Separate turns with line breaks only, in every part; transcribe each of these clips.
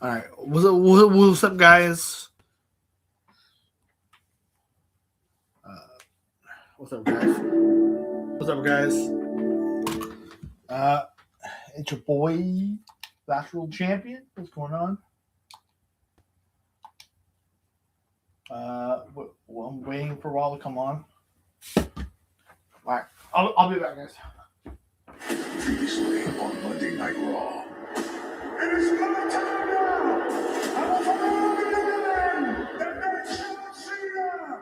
All right, what's up, guys? Uh, what's up, guys? What's up, guys? Uh, it's your boy, Last World Champion. What's going on? I'm waiting for Raw to come on. All right, I'll be back, guys.
Previously on Monday Night Raw. It is my time now! I will promote the women! The next John Cena!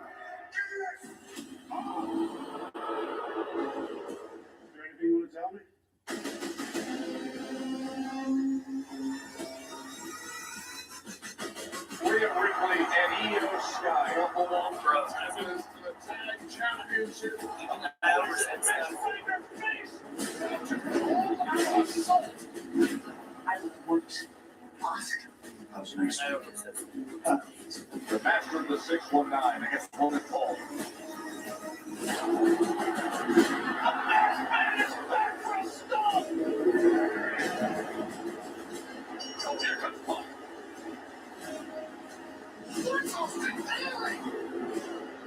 Is there anything you want to tell me? Rhea Ripley and Io Sky will belong for us as it is to the tag championship. I worked awesome. That was nice. The master of the 619 against Logan Paul.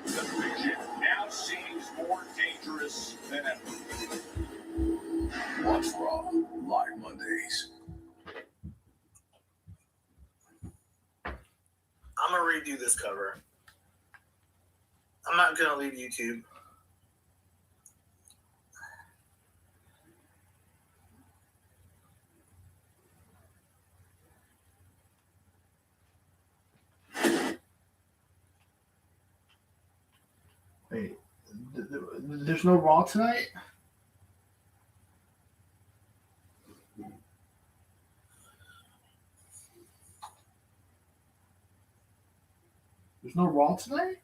The Vision now seems more dangerous than ever. Watch Raw live Mondays.
I'm gonna redo this cover. I'm not gonna leave YouTube. Wait, there's no Raw tonight? There's no Raw tonight?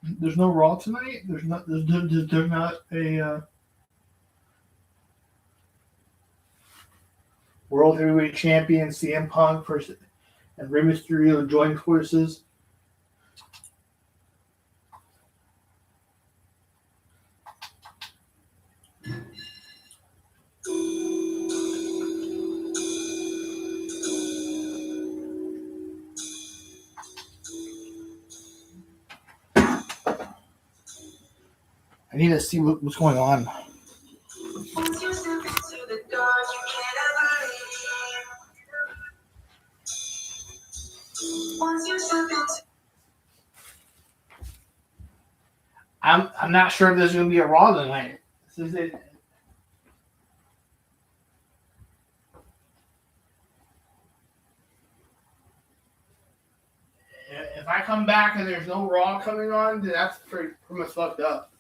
There's no Raw tonight? There's not a World Heavyweight Champion CM Punk and Rey Mysterio join forces. I need to see what's going on. I'm not sure if there's going to be a Raw tonight. This is it. If I come back and there's no Raw coming on, then that's pretty much fucked up.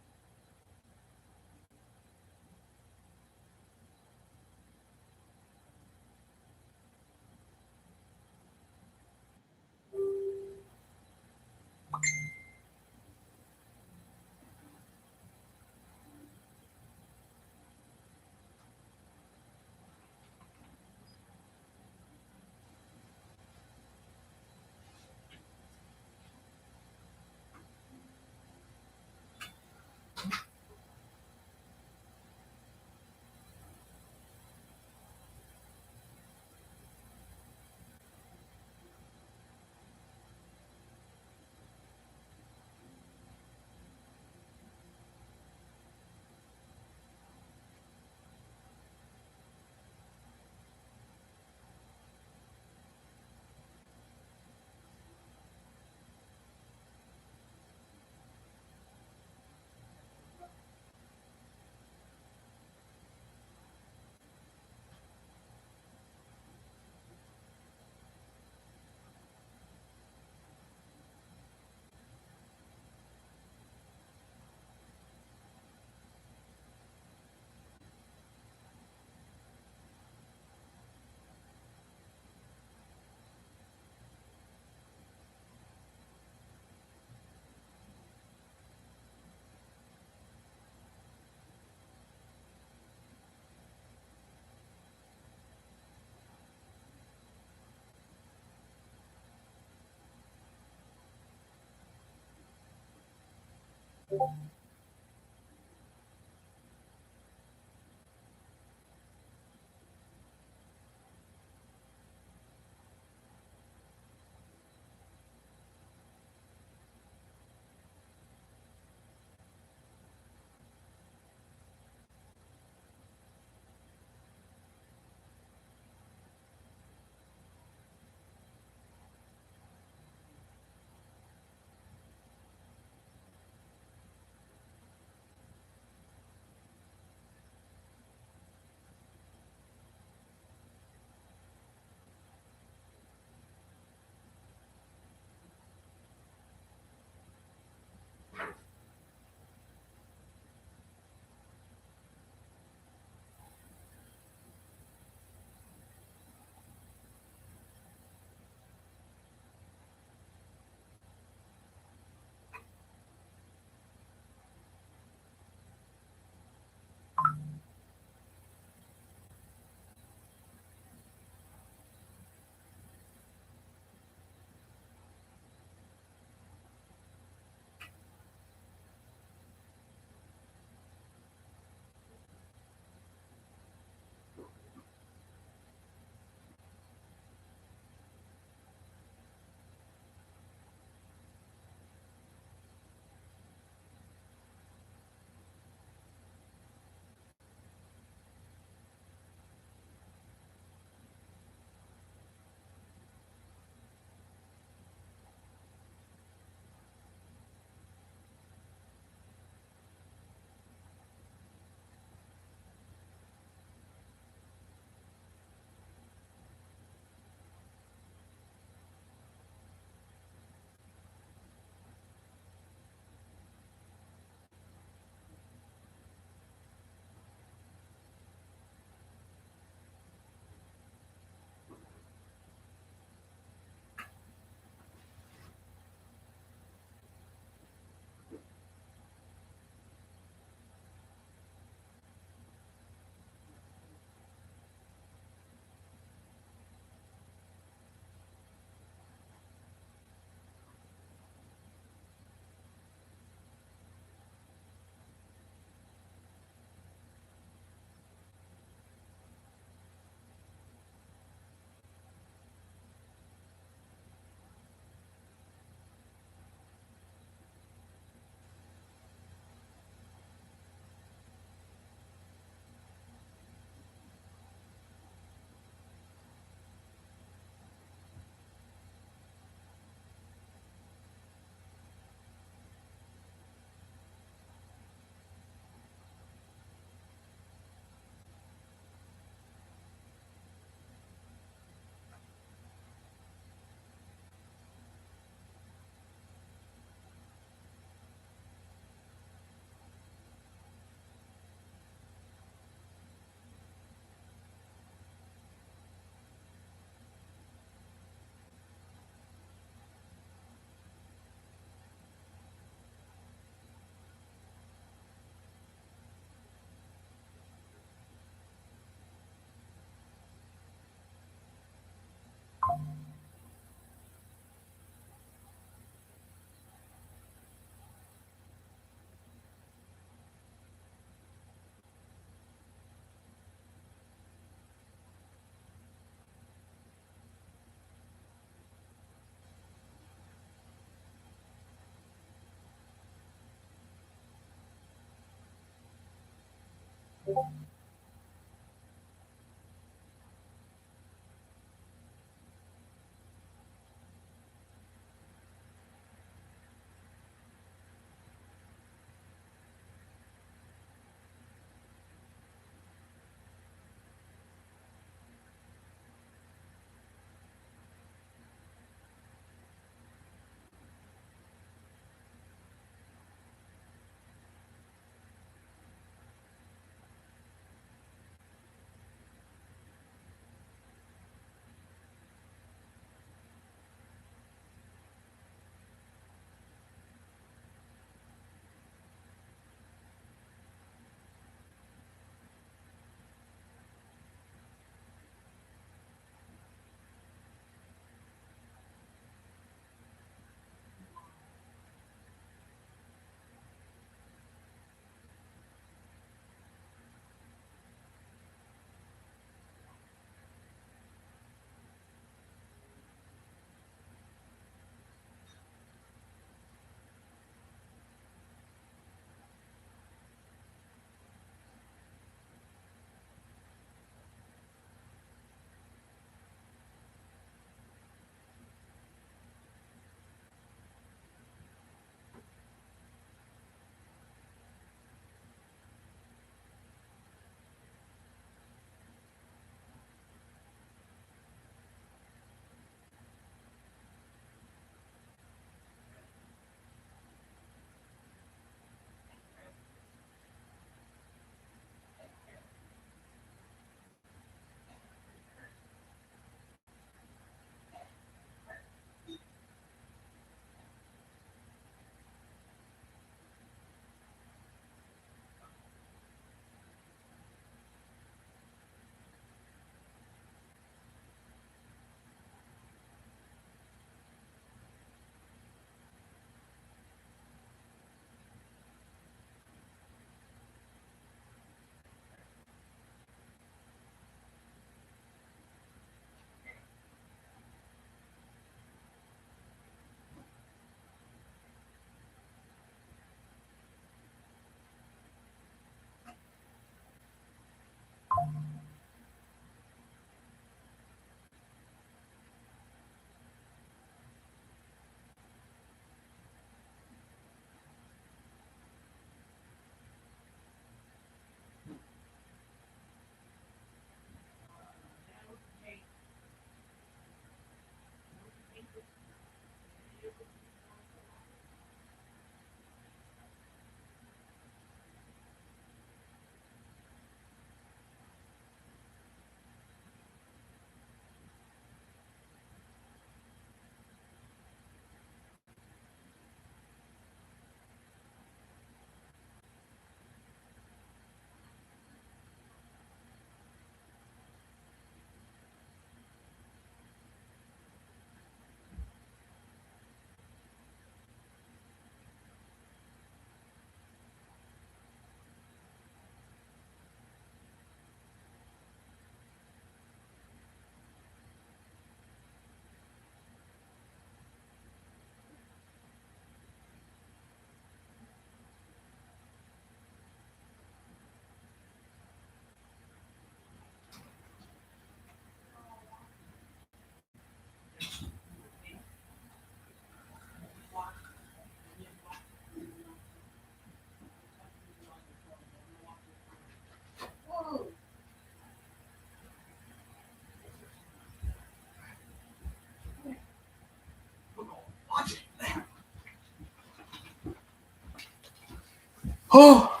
Oh,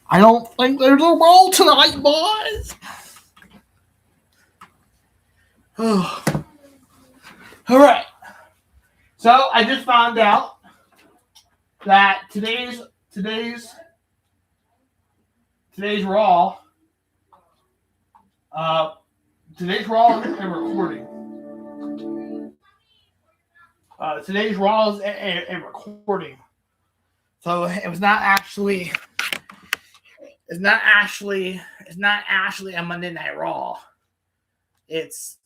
I don't think there's a Raw tonight, boys. Oh. All right. So I just found out that today's Raw. Today's Raw is a recording. Today's Raw is a recording. So it's not actually a Monday Night Raw. It's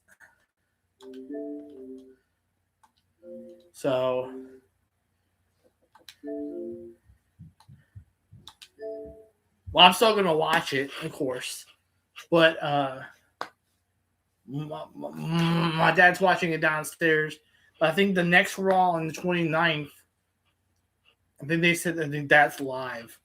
so. Well, I'm still gonna watch it, of course, but my dad's watching it downstairs. But I think the next Raw on the 29th, I think they said that's live.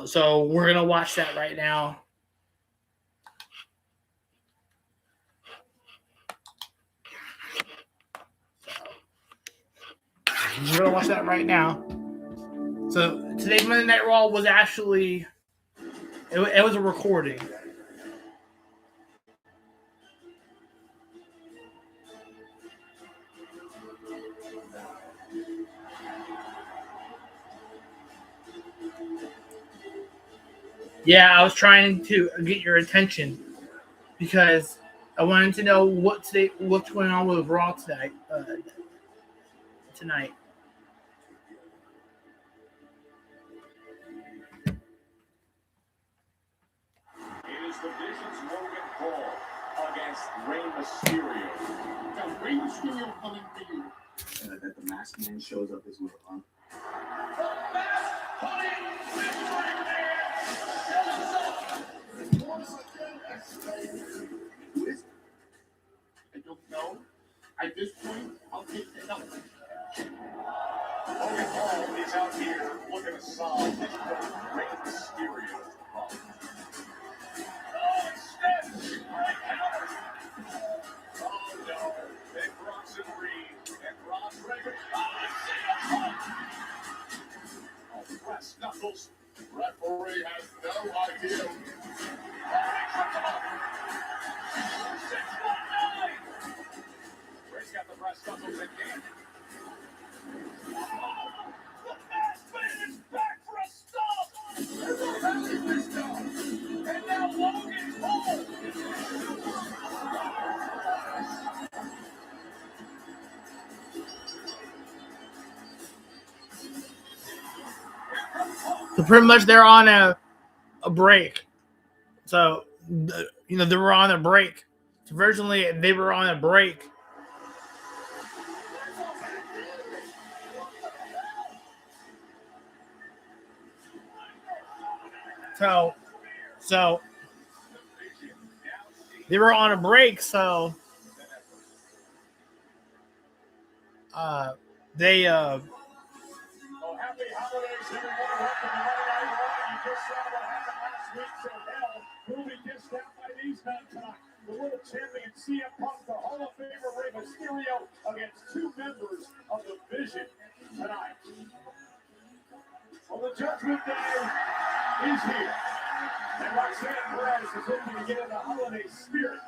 So we're gonna watch that right now. We're gonna watch that right now. So today's Monday Night Raw was actually it was a recording. Yeah, I was trying to get your attention because I wanted to know what's going on with Raw tonight. Tonight.
It is the Vision's Logan Paul against Rey Mysterio. Now, Rey Mysterio coming for you. That the Masked Man shows up as well, huh? The Masked Who is it? I don't know. At this point, I'll take the number. Logan Paul is out here looking to solve this Rey Mysterio problem. Oh no, and Bronson Reed and Ron Reagan. Oh, Brass Knuckles. Referee has no idea. Ray's got the Brass Knuckles in hand. The Masked Man is back for a stop. And now Logan Paul.
So pretty much they're on a break. So they were on a break. So originally they were on a break. So they were on a break, so they
Oh, happy holidays, everyone. Welcome to Monday Night Raw. You just saw what happened last week, so hell, who'll be dissed out by these men tonight? The world champion CM Punk, the Hall of Famer Rey Mysterio, against two members of the Vision tonight. Well, the Judgment Day is here. And Roxanne Perez is looking to get in the holiday spirit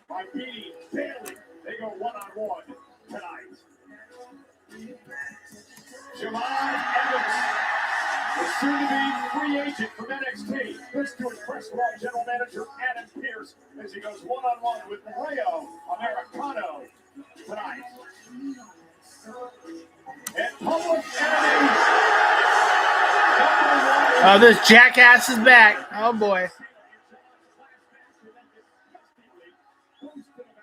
by beating Bayley. They go one-on-one tonight. Jamal Evans, the soon-to-be free agent from NXT, looks to impress Raw General Manager Adam Pearce as he goes one-on-one with Rayo Americano tonight. And Public Enemy.
Oh, this jackass is back. Oh boy.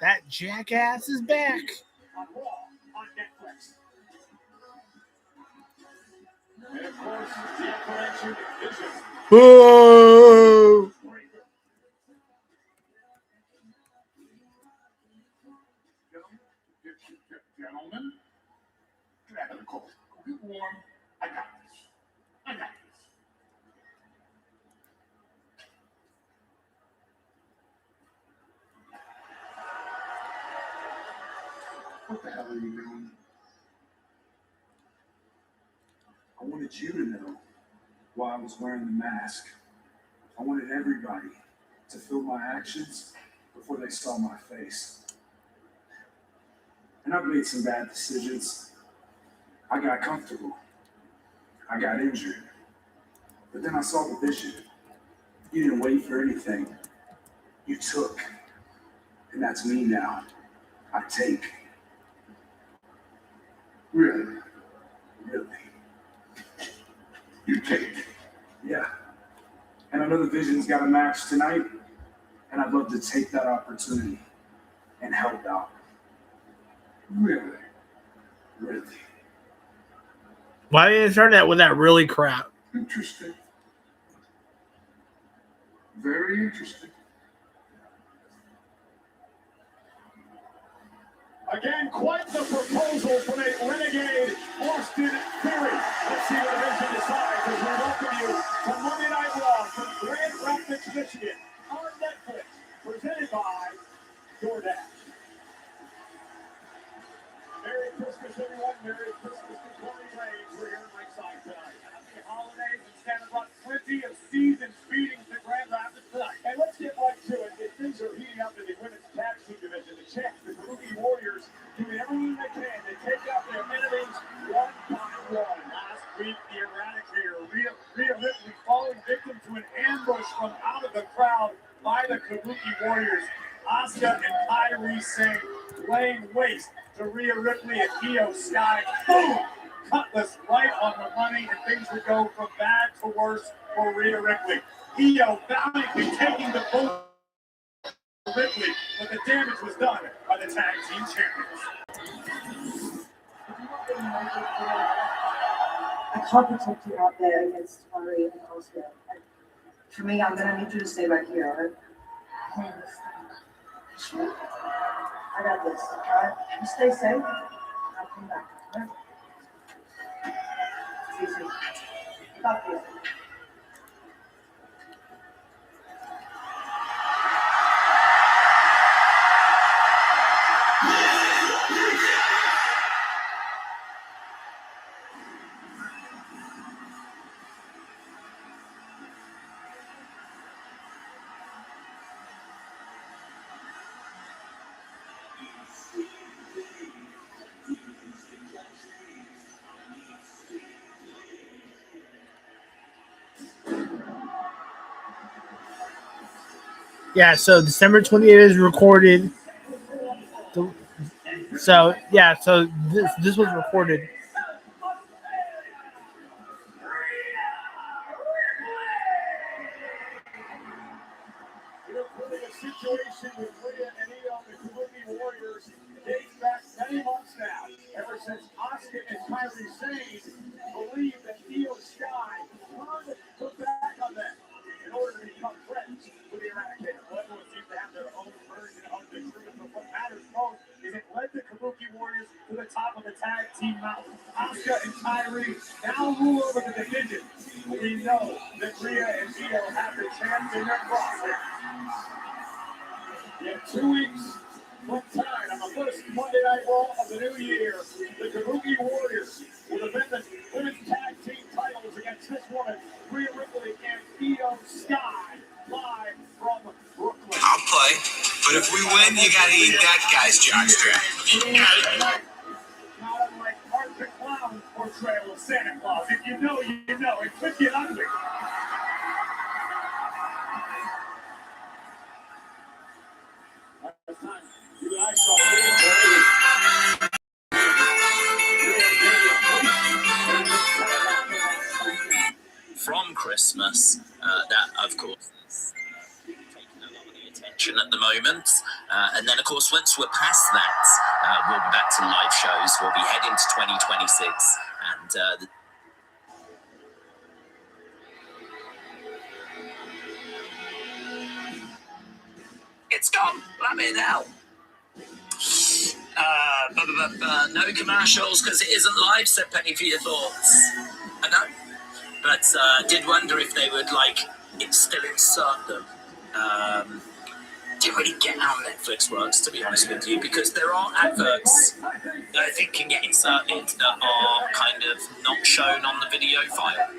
That jackass is back.
On Raw on Netflix. And of course, the aforementioned Vision.
Whoa.
Gentlemen, get out of the cold. Get warm. I got this. I got this. What the hell are you doing? I wanted you to know why I was wearing the mask. I wanted everybody to feel my actions before they saw my face. And I've made some bad decisions. I got comfortable. I got injured. But then I saw the vision. You didn't wait for anything. You took. And that's me now. I take. Really? Really? You take? Yeah. And I know the Vision's got a match tonight, and I'd love to take that opportunity and help out. Really? Really?
Why did you start that with that really crap?
Interesting. Very interesting. Again, quite the proposal from a renegade Austin Theory. Let's see what the Vision decides as we welcome you to Monday Night Raw from Grand Rapids, Michigan on Netflix, presented by DoorDash. Merry Christmas, everyone. Merry Christmas to Corey Graves. We're here at ringside tonight. Happy holidays, and Santa brought plenty of seasoned feedings to Grand Rapids tonight. And let's get right to it. Things are heating up in the women's tag team division. The champs, the Kabuki Warriors, doing everything they can to take out their enemies one by one. Last week, the Eradicator, Rhea Ripley, falling victim to an ambush from out of the crowd by the Kabuki Warriors. Asuka and Kairi Sane laying waste to Rhea Ripley and Io Sky. Boom! Cutlass right on the money, and things would go from bad to worse for Rhea Ripley. Io valiantly taking the boat Ripley, but the damage was done by the tag team champions.
I can't protect you out there against Ari and Oscar. For me, I'm gonna need you to stay back here, alright? Sure. I got this, alright? You stay safe, and I'll come back, alright? See you soon. Got this.
Yeah, so December 28th is recorded. So this was recorded.
The situation with Rhea and Io, the Kabuki Warriors, dates back many months now. Ever since Asuka and Kairi Sane believed that Io Sky turned her back on them in order to become friends with the Eradicator. Well, everyone seems to have their own version of the truth, but what matters most is it led the Kabuki Warriors to the top of the tag team mountain. Asuka and Kairi now rule over the division. We know that Rhea and Io have the chance in their roster. In 2 weeks, one time on the first Monday Night Raw of the new year, the Kabuki Warriors will defend the women's tag team titles against this woman, Rhea Ripley and Io Sky, live from Brooklyn.
I'll play, but if we win, you gotta eat that guy's jockstrap.
Not unlike Art the Clown's portrayal of Santa Claus. If you know, you know. It could get ugly. Last time you and I saw
From Christmas, that of course is taking a lot of the attention at the moment. And then, of course, once we're past that, we'll be back to live shows. We'll be heading to 2026. And it's gone. Let me know. No commercials because it isn't live, so penny for your thoughts. I know. But did wonder if they would, still insert them. didn't really get how Netflix works, to be honest with you, because there are adverts that I think can get inserted that are kind of not shown on the video file.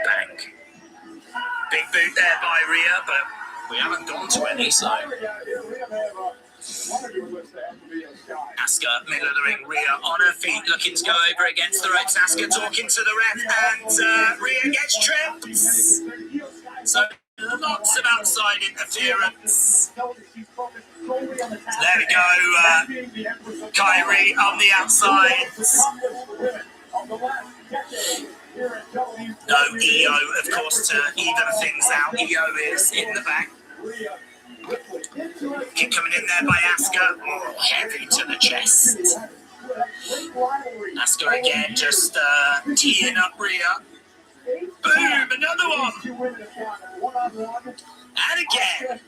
Bang. Big boot there by Rhea, but we haven't gone to any, so. Asuka, middle of the ring, Rhea on her feet, looking to go over against the ropes. Asuka talking to the ref, and Rhea gets tripped. So lots of outside interference. There we go, Kyrie on the outside. No EO, of course, to even things out. EO is in the back. Kick coming in there by Asuka. Oh, heavy to the chest. Asuka again, just teeing up Rhea. Boom, another one. And again,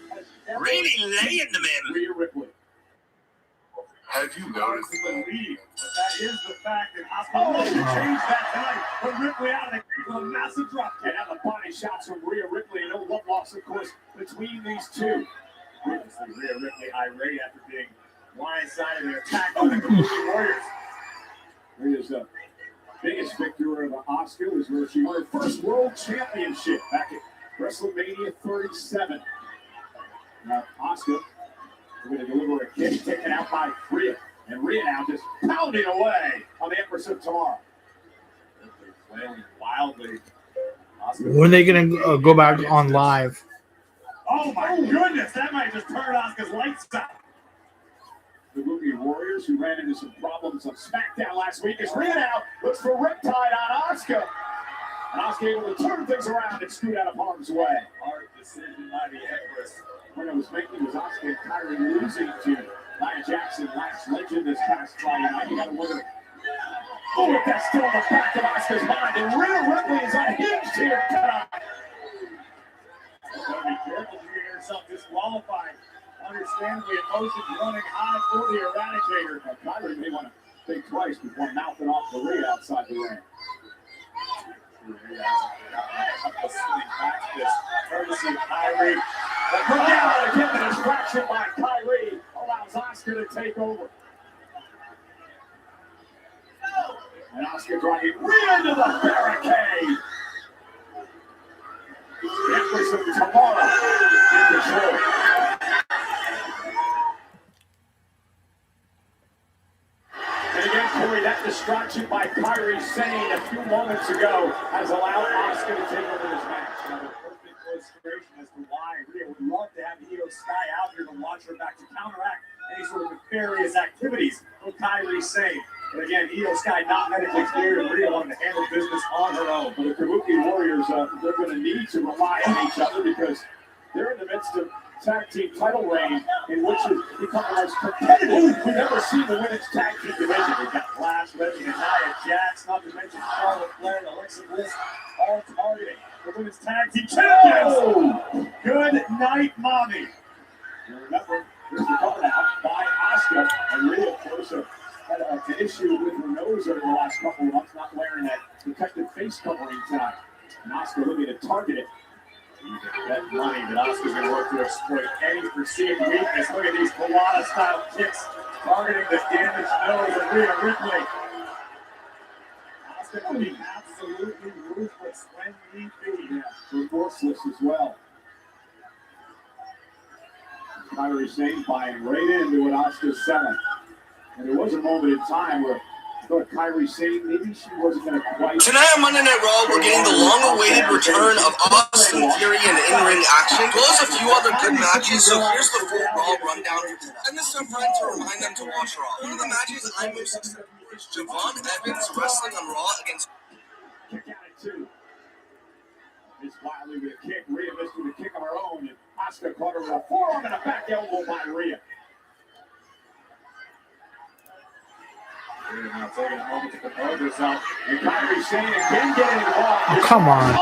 really laying them in.
Have you noticed the lead? That is the fact that Asuka wants to change that tonight. But Ripley out of the massive drop kick. And the body shots from Rhea Ripley. And no love loss, of course, between these two. Obviously, Rhea Ripley irate after being blindsided and attacked by the Kabuki Warriors. Rhea's biggest victory of Asuka was where she won her first world championship back at WrestleMania 37. Now, Asuka going to deliver a kick taken out by Rhea. And Rhea now just pounding away on the Empress of Tomorrow. Flailing wildly.
When are they going to go back on live?
Oh my goodness, that might just turn Asuka's lights out. The Kabuki Warriors, who ran into some problems on SmackDown last week, is Rhea now looks for Riptide on Asuka. And Asuka able to turn things around and scoot out of harm's way. Hard decision by the Empress. When it was making was Asuka and Kyrie losing to Nia Jackson, last legend this past Friday night. You got to wonder, if that's still in the back of Asuka's mind. And Rhea Ripley is unhinged here tonight. Be careful, you get yourself disqualified. Understandably, emotions running high for the Eradicator. But Kyrie may want to think twice before mouthing off the Rhea outside the ring. Courtesy of Kyrie. But look out, again, the distraction by Kyrie allows Asuka to take over. And Asuka driving Rhea into the barricade. The Empress of Tomorrow in control. And again, Corey, that distraction by Kyrie Sane a few moments ago has allowed Asuka to take over this match. Another perfect illustration as to why Rhea would love to have Io Sky out here to launch her back to counteract any sort of nefarious activities with Kyrie Sane. But again, Io Sky not medically cleared, and Rhea wanted to handle business on her own. But the Kabuki Warriors, they're going to need to rely on each other because they're in the midst of tag team title reign in which has become the most competitive we've ever seen the women's tag team division. We've got Flash, Reggie, and Nia Jax, not to mention Charlotte Flair and Alexa Bliss, all targeting the women's tag team champions. Oh, good night, Mommy. And remember, this was covered out by Asuka, and Rhea, of course, had an issue with her nose over the last couple of months, not wearing that protective face covering tonight. And Asuka looking to target it. That money that Asuka's going to work to exploit any perceived weakness. Look at these Kawada-style kicks targeting the damaged nose of Rhea Ripley. Asuka can be absolutely ruthless when need be. Yeah, remorseless as well. Kyrie Sane buying right into what Asuka's selling. And there was a moment in time where I thought Kyrie Sane, maybe she wasn't going to quite...
Tonight on Monday Night Raw, we're getting the long-awaited return of Austin Theory in in-ring action, as well as a few other good matches, so here's the full Raw rundown for tonight. And this is a friend to remind them to watch Raw. One of the matches I'm most excited for is Javon Evans wrestling on Raw against...
Kick out at two. It's Wiley with a kick. Rhea missed with a kick of her own, and Asuka caught her with a forearm and a back elbow by Rhea. Rhea now taking a moment to compose herself. And Kyrie Sane again getting involved.
Oh, come on.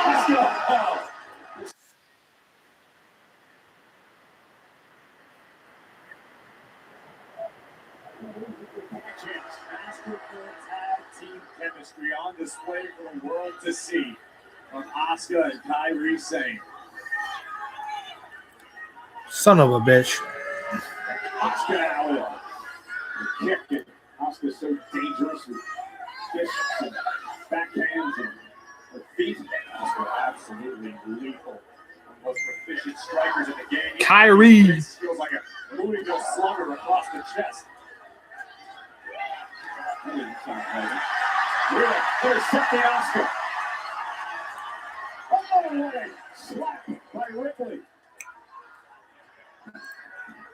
Masterful tag team chemistry on display for the world to see from Asuka and Kyrie Sane.
Son of a bitch.
Asuka now with a kick. And Asuka's so dangerous with fists and backhands and her feet. Asuka absolutely lethal. One of the most proficient strikers in the game.
Kyrie.
This feels like a Louisville slugger across the chest. Really intercepting Asuka. Oh, what a slap by Ripley.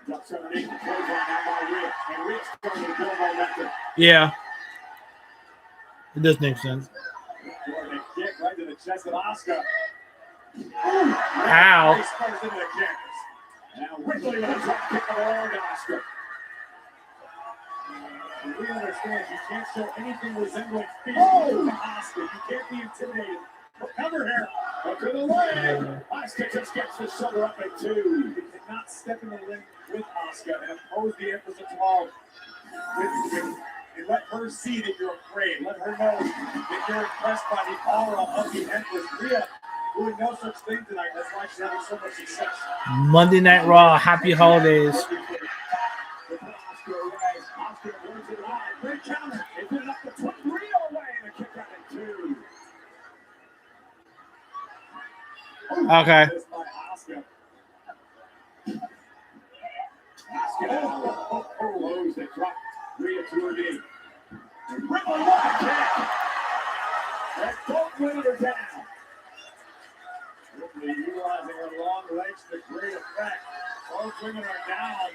Ducks underneath the clothesline now by Rhea. And Rhea's starting to build momentum.
Yeah. It does make sense.
Jordan, a kick right to the chest of Asuka.
Ow.
He spurs into the canvas. Now Ripley with a drop kick of her own to Asuka. And Rhea understands you can't show anything resembling fear to Asuka. You can't be intimidated. Cover here. Up to the leg. Asuka just gets the shoulder up at 2. You cannot step in the ring with Asuka and oppose the Empress of Tomorrow. And let her see that you're afraid. Let her know that you're impressed by the aura of the Empress. Rhea doing no such thing tonight. That's why she's having so much success.
Monday Night Raw. Happy holidays.
Great counter. They put it up to 20. Rhea away and a kick out at 2.
Okay.
Lows that drop Rhea to her knee. And Ripley, what a kick! That both women are down. Ripley utilizing her long legs to great effect. Both women are down.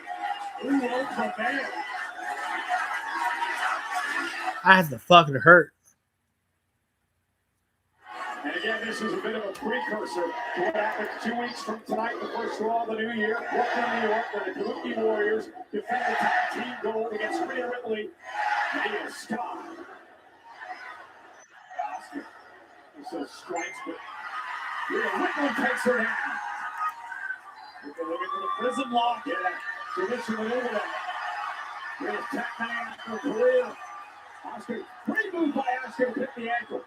Ooh, ultra man.
I had to fucking hurt.
And again, this is a bit of a precursor to what happens 2 weeks from tonight, the first Raw of the new year. Brooklyn, New York, where the Kabuki Warriors defend the tag team gold against Rhea Ripley and Io Sky. So strikes, but Rhea Ripley takes her down. Ripley looking for the prison lock. Yeah, submission over that. Rhea's tapping after Rhea. Asuka, great move by Asuka to hit the ankle.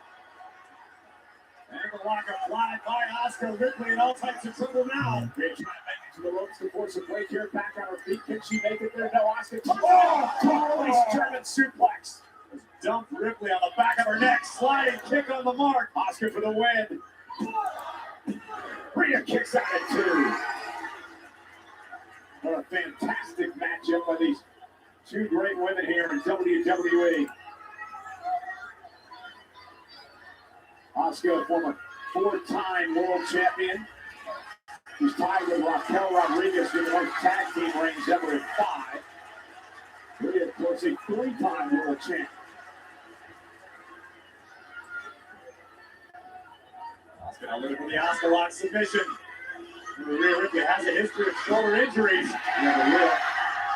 Ankle lock applied by Asuka. Ripley in all types of trouble now. Rhea trying to make it to the ropes to force a break here. Back on her feet. Can she make it there? No, Asuka. Oh, Carly's German suplex. Just dumped Ripley on the back of her neck. Sliding kick on the mark. Asuka for the win. Rhea kicks out at 2. What a fantastic matchup by these two great women here in WWE. Asuka, former 4-time world champion. She's tied with Raquel Rodriguez in the most tag team rings ever at 5. Rhea, of course, a 3-time world champ. Asuka now looking for the Asuka lock submission. Rhea Ripley has a history of shoulder injuries. Rhea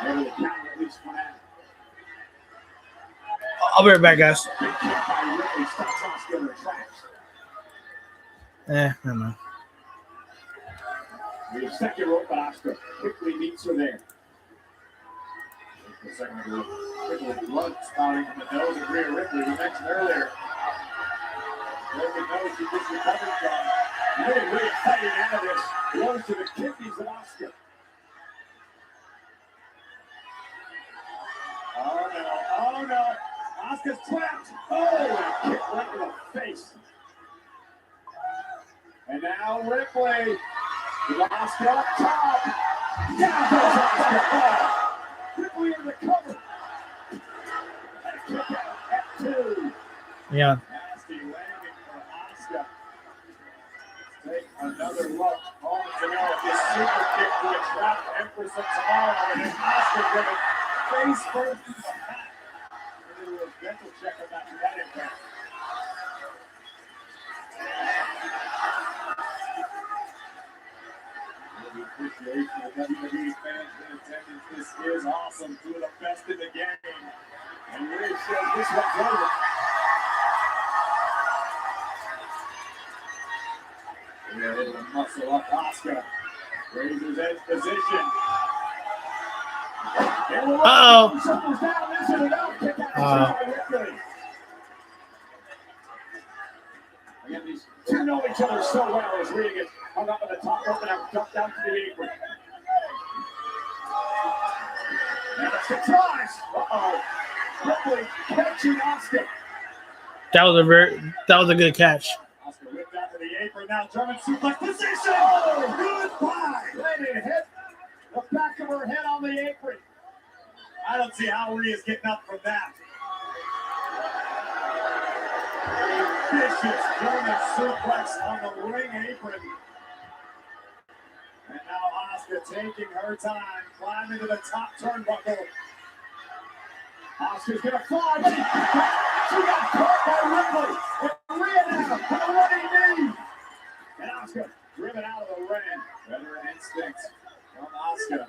able to counter at least one out.
I'll be right back, guys.
Big kick by Ripley stops Asuka in her tracks.
Never mind.
The second rope, but Asuka quickly meets her there. The second rope, quickly blood spouting from the nose of Rhea Ripley, we mentioned earlier. Broken nose she just recovered from. Really fighting out of this. Blows to the kidneys of Asuka. Oh no. Asuka's trapped. Oh, and a kick right to the face. And now Ripley. Asuka up top. Down goes Asuka. Oh. Ripley in the cover. And a kick out at 2.
Yeah.
Nasty landing for Asuka. Take another look. Moments ago, this super kick to a trapped Empress of Tomorrow. And then Asuka driven face first into the back. A little dental check about that impact. The appreciation of WWE fans in attendance. This is awesome. Two of the best in the game. And Rhea shows this one's over. Rhea able to muscle up Asuka. Razor's edge position. Again, these two know each other so well as Rhea gets hung up on the top rope and have dumped down to the apron. Asuka tries. Uh-oh. Ripley catching Asuka.
That was a good catch.
Asuka whipped out to the apron. Now German suplex position. Oh, goodbye. Let it hit the back of her head on the apron. I don't see how Rhea's getting up from that. A vicious German suplex on the ring apron. And now Asuka taking her time, climbing to the top turnbuckle. Asuka's gonna fly. She got caught by Ripley. And Rhea now with a running knee. And Asuka driven out of the ring. Veteran instinct from Asuka.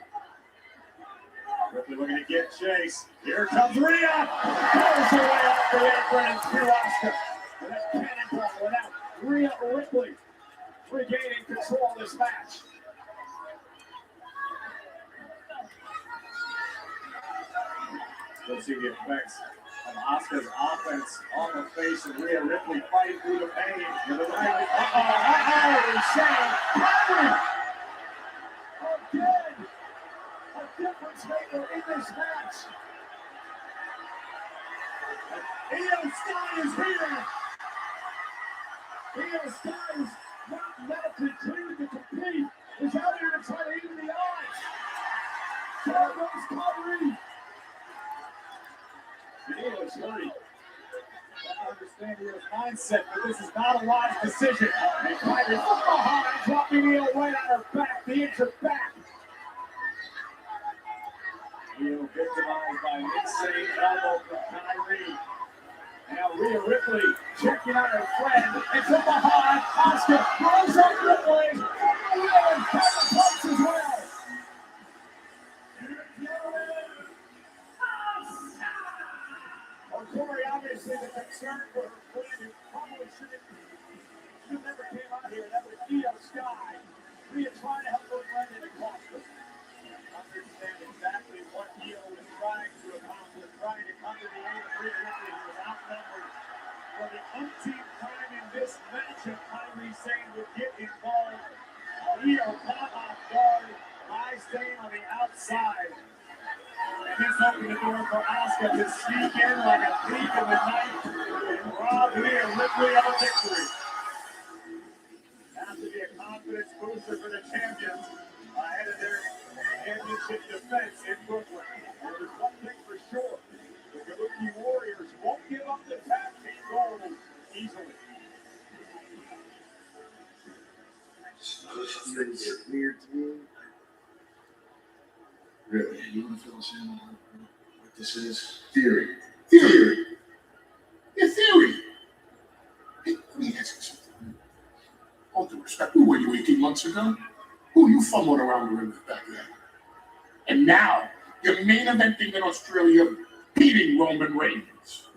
Ripley looking to get Chase. Here comes Rhea. Goes her way off the apron and through Asuka. And that cannonball without Rhea Ripley regaining control of this match. We'll see the effects of Asuka's offense on the face of Rhea Ripley fighting through the pain. To the right. Shane Kyrie. Again, a difference maker in this match. And Io Sky is here. Io Sky is not medically cleared to compete. Is out here to try to even the odds. There goes Kyrie. Io is hurting. I understand Rhea's mindset, but this is not a wise decision. And Kyrie from behind, dropping Io right on her back, the injured back. Io victimized by an insane elbow from Kyrie. Now Rhea Ripley checking out her friend, and from behind, Asuka throws up Ripley. And Kyrie punches as well. Corey, obviously the concern for her friend who probably should have never came out here. That was Io Sky. Rhea trying to help her friend and it cost her. Understand exactly what Io was trying to accomplish, trying to come to the aid of Rhea Ripley, who was outnumbered for the umpteenth time in this matchup. Kyrie Sane would get involved. Io caught off guard by Sane on the outside. And this opened the door for Asuka to sneak in like a thief in the night and rob Rhea Ripley of a victory. Has to be a confidence booster for the champions ahead of their championship defense in Brooklyn. There's one thing for sure. The Kabuki Warriors won't give up the tag team gold easily.
Things get weird to me. Really? You want to fill us in on what this is? Theory. Theory. Yeah, theory. Hey, let me ask you something. All due respect, who were you 18 months ago? Who you fumbled around the ring with back then? And now, you're main eventing in Australia, beating Roman Reigns.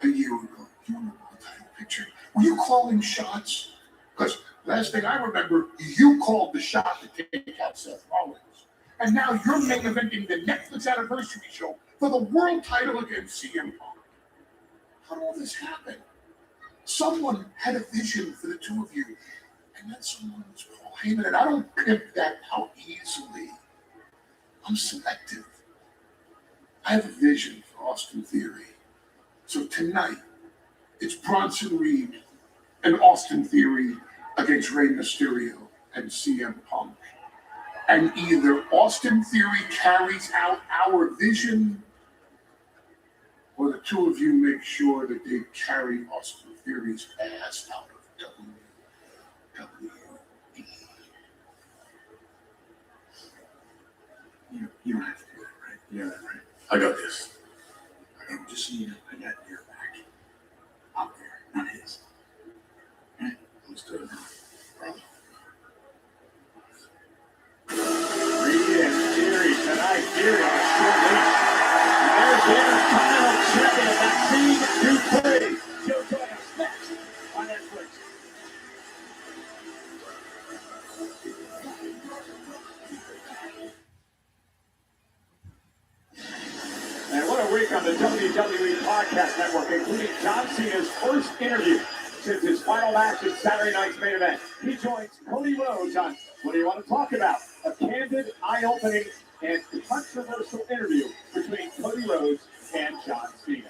A year ago, you were in the title picture. Were you calling shots? Because last thing I remember, you called the shot to take out Seth Rollins. And now you're main eventing the Netflix anniversary show for the world title against CM Punk. How did all this happen? Someone had a vision for the two of you, and that someone was Paul Heyman, and I don't pimp that out easily. I'm selective. I have a vision for Austin Theory. So tonight, it's Bronson Reed and Austin Theory against Rey Mysterio and CM Punk. And either Austin Theory carries out our vision, or the two of you make sure that they carry Austin Theory's ass out of WWE. You don't have to do that, right? You know that, right? I got this. I got just need I got your back. Out there, not his. Right? Let's do it now. Brother.
Rhea and Theory tonight. Theory on a short leash. There's the Intercontinental Champion, Maxine Dupree. She'll join us next on Netflix. And what a week on the WWE Podcast Network, including John Cena's first interview since his final match in Saturday night's main event. He joins Cody Rhodes on What Do You Want to Talk About? A candid, eye-opening, and controversial interview between Cody Rhodes and John Cena.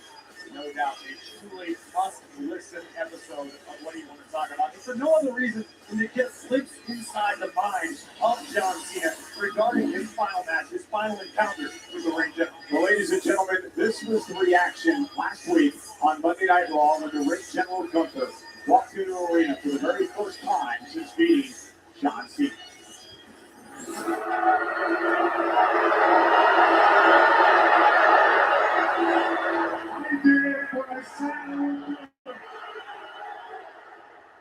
No doubt a truly must-listen episode of What Do You Want to Talk About? And for no other reason than to get slips inside the mind of John Cena regarding his final match, his final encounter with the Ring General. Well, ladies and gentlemen, this was the reaction last week on Monday Night Raw when the Ring General Gunther walked into the arena for the very first time since beating John Cena. I did what I said.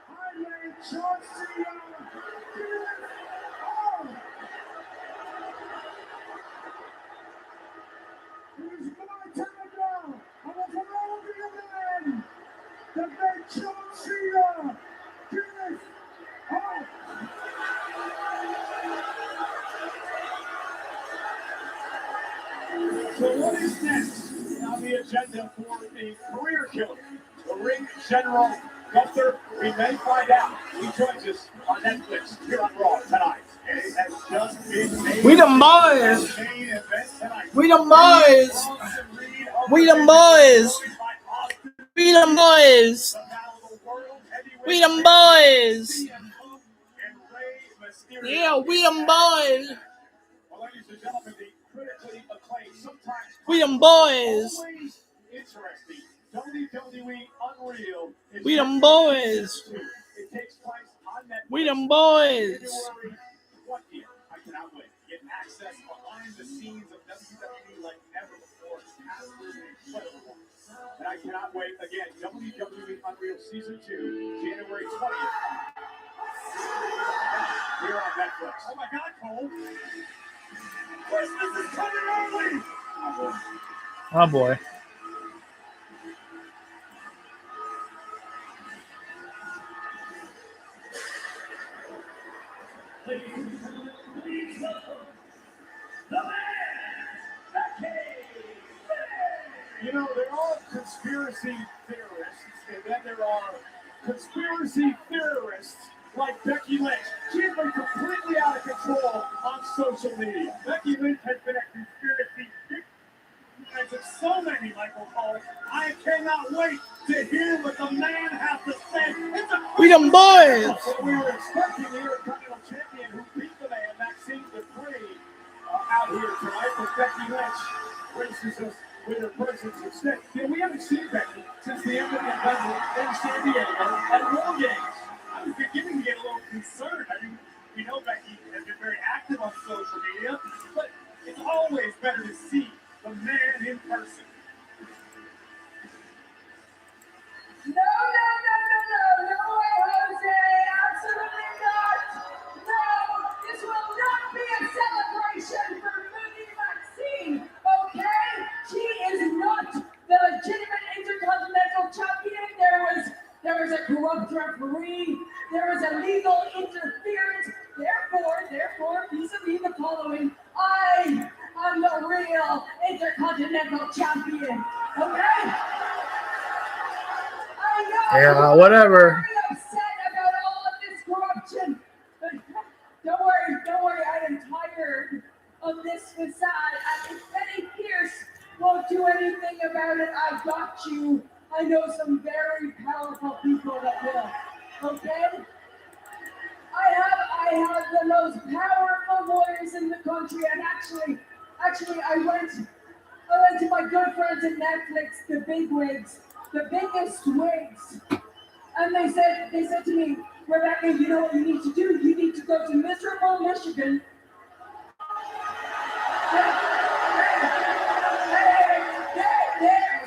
I made John Cena do it all. It was my time now. I want to all be a man that made John Cena do it all. So what is next on the agenda for the career killer, the Ring General Gunther? We may find out. He joins us on Netflix here on Raw tonight. It has just been made.
We the boys.
Main event tonight.
We the boys. We the boys. We the boys. We the boys. Yeah, we the boys.
Well, ladies and gentlemen, the critically acclaimed, sometimes
We them boys.
always interesting WWE Unreal. is
We them boys.
It takes place on Netflix.
We them boys.
February 20th. I cannot wait. Get access behind the scenes of WWE like never before. It's absolutely incredible. And I cannot wait. Again, WWE Unreal Season 2, January 20th. Here on Netflix. Oh my God, Cole. Christmas is coming early.
Oh boy.
You know, there are conspiracy theorists, and then there are conspiracy theorists like Becky Lynch. She has been completely out of control on social media. Becky Lynch has been a conspiracy theorist of so many, Michael Cole. I cannot wait to hear what the man has to say. It's a
We them boys.
so we were expecting the Intercontinental Champion who beat the man, Maxine Dupree, out here tonight, but Becky Lynch graces us with her presence instead. You know, we haven't seen Becky since the end of November in San Diego at War Games. I was beginning to get a little concerned. I mean, we know Becky has been very active on social media, but it's always better to see the man in person.
No way, Jose. Absolutely not. No, this will not be a celebration for Moody Maxine, okay? She is not the legitimate Intercontinental Champion. There was a corrupt referee. There was illegal interference. Therefore, vis-a-vis the following, I am the real Intercontinental Champion, okay? I know.
Yeah, whatever.
I'm very upset about all of this corruption. But don't worry, I am tired of this facade. And if Betty Pierce won't do anything about it, I've got you. I know some very powerful people that will. Okay? I have the most powerful lawyers in the country, and actually I went to my good friends at Netflix, the bigwigs, the biggest wigs, and they said to me, Rebecca, you know what you need to do? You need to go to miserable Michigan.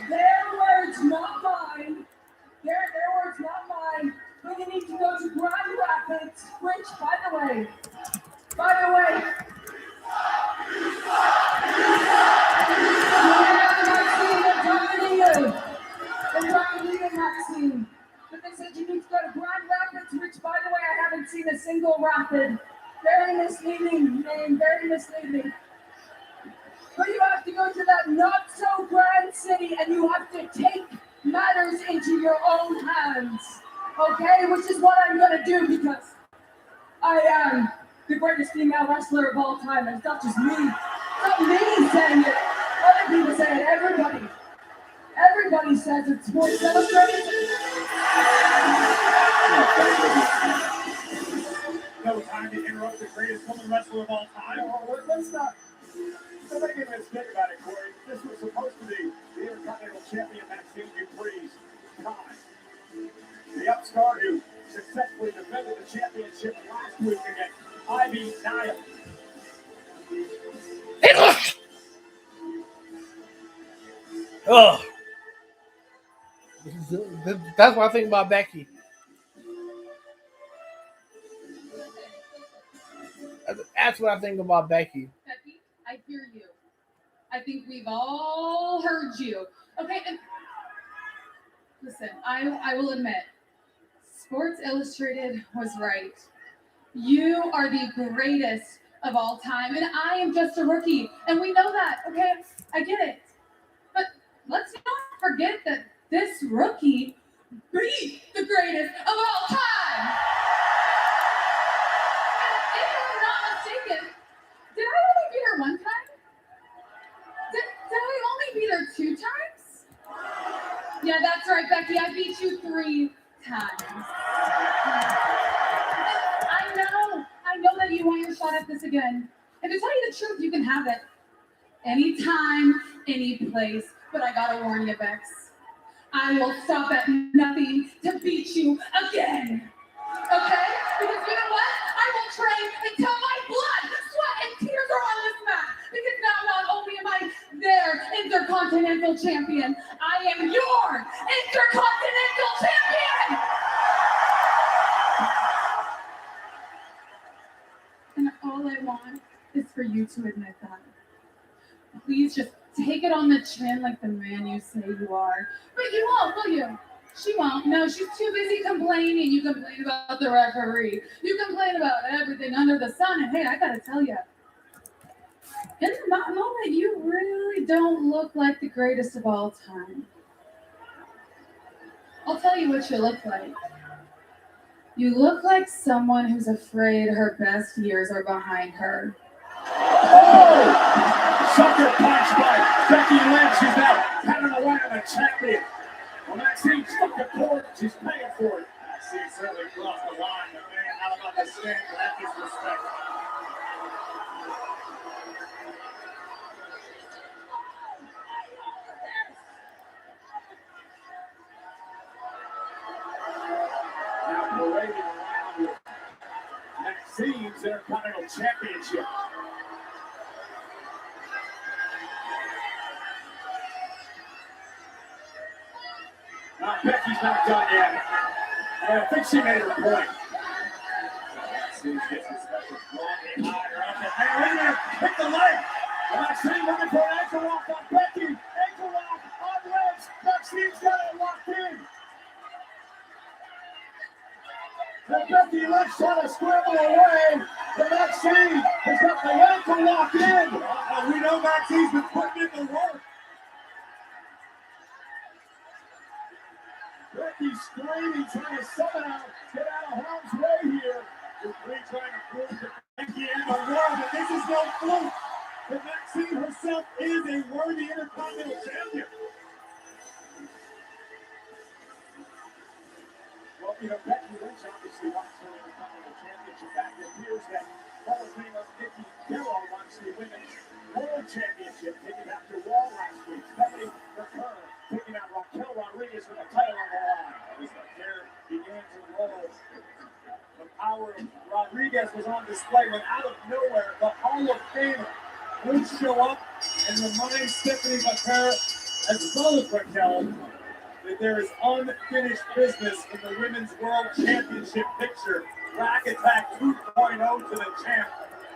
Their words, not mine. Their words, not mine. But you need to go to Grand Rapids, which, by the way, Maxine. But they said you need to go to Grand Rapids, which, by the way, I haven't seen a single rapid. Very misleading name, very misleading. But you have to go to that not-so-grand city, and you have to take matters into your own hands. Okay? Which is what I'm going to do, because I am the greatest female wrestler of all time. It's not just me. It's not me.
saying it. Other people say it. Everybody says it. Sports Illustrated.
No time to interrupt the greatest woman wrestler of all time. Let's not make a mistake about it, Corey. This was supposed to be the Intercontinental Champion Maxine Dupree's time. The upstart who successfully defended the championship last week against Ivy Nile.
Oh, that's what I think about Becky. That's what I think about Becky.
Becky, I hear you. I think we've all heard you. Okay, and listen, I will admit, Sports Illustrated was right. You are the greatest of all time, and I am just a rookie, and we know that, okay? I get it. But let's not forget that this rookie beat the greatest of all time. And if I'm not mistaken, did I only beat her one time? Did I only beat her 2 times? Yeah, that's right, Becky. I beat you 3 times. I know that you want your shot at this again. And to tell you the truth, you can have it. Anytime, any place. But I gotta warn you, Bex. I will stop at nothing to beat you again. Okay? Because you know what? I will train until my blood, sweat, and tears are on this mat. Because now not only am I their Intercontinental Champion, I am your Intercontinental Champion! And all I want is for you to admit that. Please just take it on the chin like the man you say you are. But you won't, will you? She won't. No, she's too busy complaining. You complain about the referee. You complain about everything under the sun. And hey, I gotta tell you, in the moment, you really don't look like the greatest of all time. I'll tell you what you look like. You look like someone who's afraid her best years are behind her.
Oh! Sucker punch by Becky Lynch. She's now patting away on the champion. Well, Maxine struck the court. She's paying for it. Maxine certainly crossed the line. The man out about to stand for that disrespect. Now parading around with Maxine's Intercontinental Championship. Becky's not done yet. I think she made her point. Maxine gets the special strong higher up. And hang in there, hit the leg. Maxine looking for an ankle lock on Becky. Ankle lock on legs. Maxine's got it locked in. And Becky Lynch trying to scramble away. But Maxine has got the ankle locked in. We know Maxine's been putting in the work. Becky screaming, trying to somehow get out of harm's way here. Dupree trying to prove to Becky and the world that this is no fluke. That Maxine herself is a worthy Intercontinental Champion. Well, you know, Becky Lynch obviously wants her Intercontinental Championship back. It appears that Hall of Famer Nikki Bella wants the Women's World Championship, taking out the wall last week. Stephanie McCurry taking out Raquel Rodriguez with a title on the line. As the pair began to roll, the power of Rodriguez was on display when out of nowhere, the Hall of Famer would show up and remind Stephanie McCurry, as well as Raquel, that there is unfinished business in the Women's World Championship picture. Rack Attack 2.0 to the champ.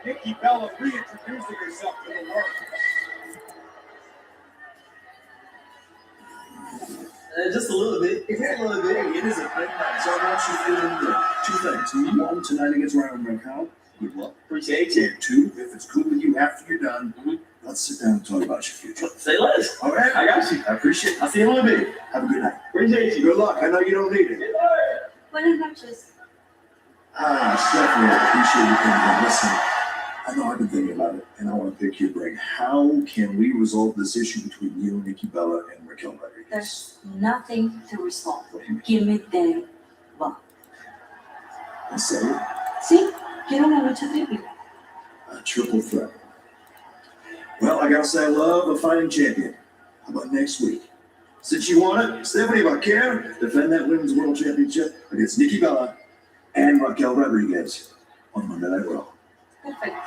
Nikki Bella reintroducing herself to the world.
Just a little bit. Just a little bit. It is a great night. So I want you feeling good. 2 things. 1, tonight against Ryan Raquel. Good luck. Appreciate you. And 2, if it's cool with you after you're done, let's sit down and talk about your future. Say less. All right. I got you. I appreciate it. I'll see you in a little bit. Have a good night. Appreciate you. Good luck. I know you don't need it.
Buenas noches.
Stephanie, I appreciate you coming in. Listen, I know I've been thinking about it, and I want to pick your brain. How can we resolve this issue between you, Nikki Bella, and Raquel Rodriguez?
There's nothing to resolve. Give me the ball.
I said it.
Sí, quiero una lucha triple.
A triple threat. Well, I gotta say I love a fighting champion. How about next week? Since you want it, Stephanie Vaquer defend that Women's World Championship against Nikki Bella and Raquel Rodriguez on Monday Night Raw.
Perfecto.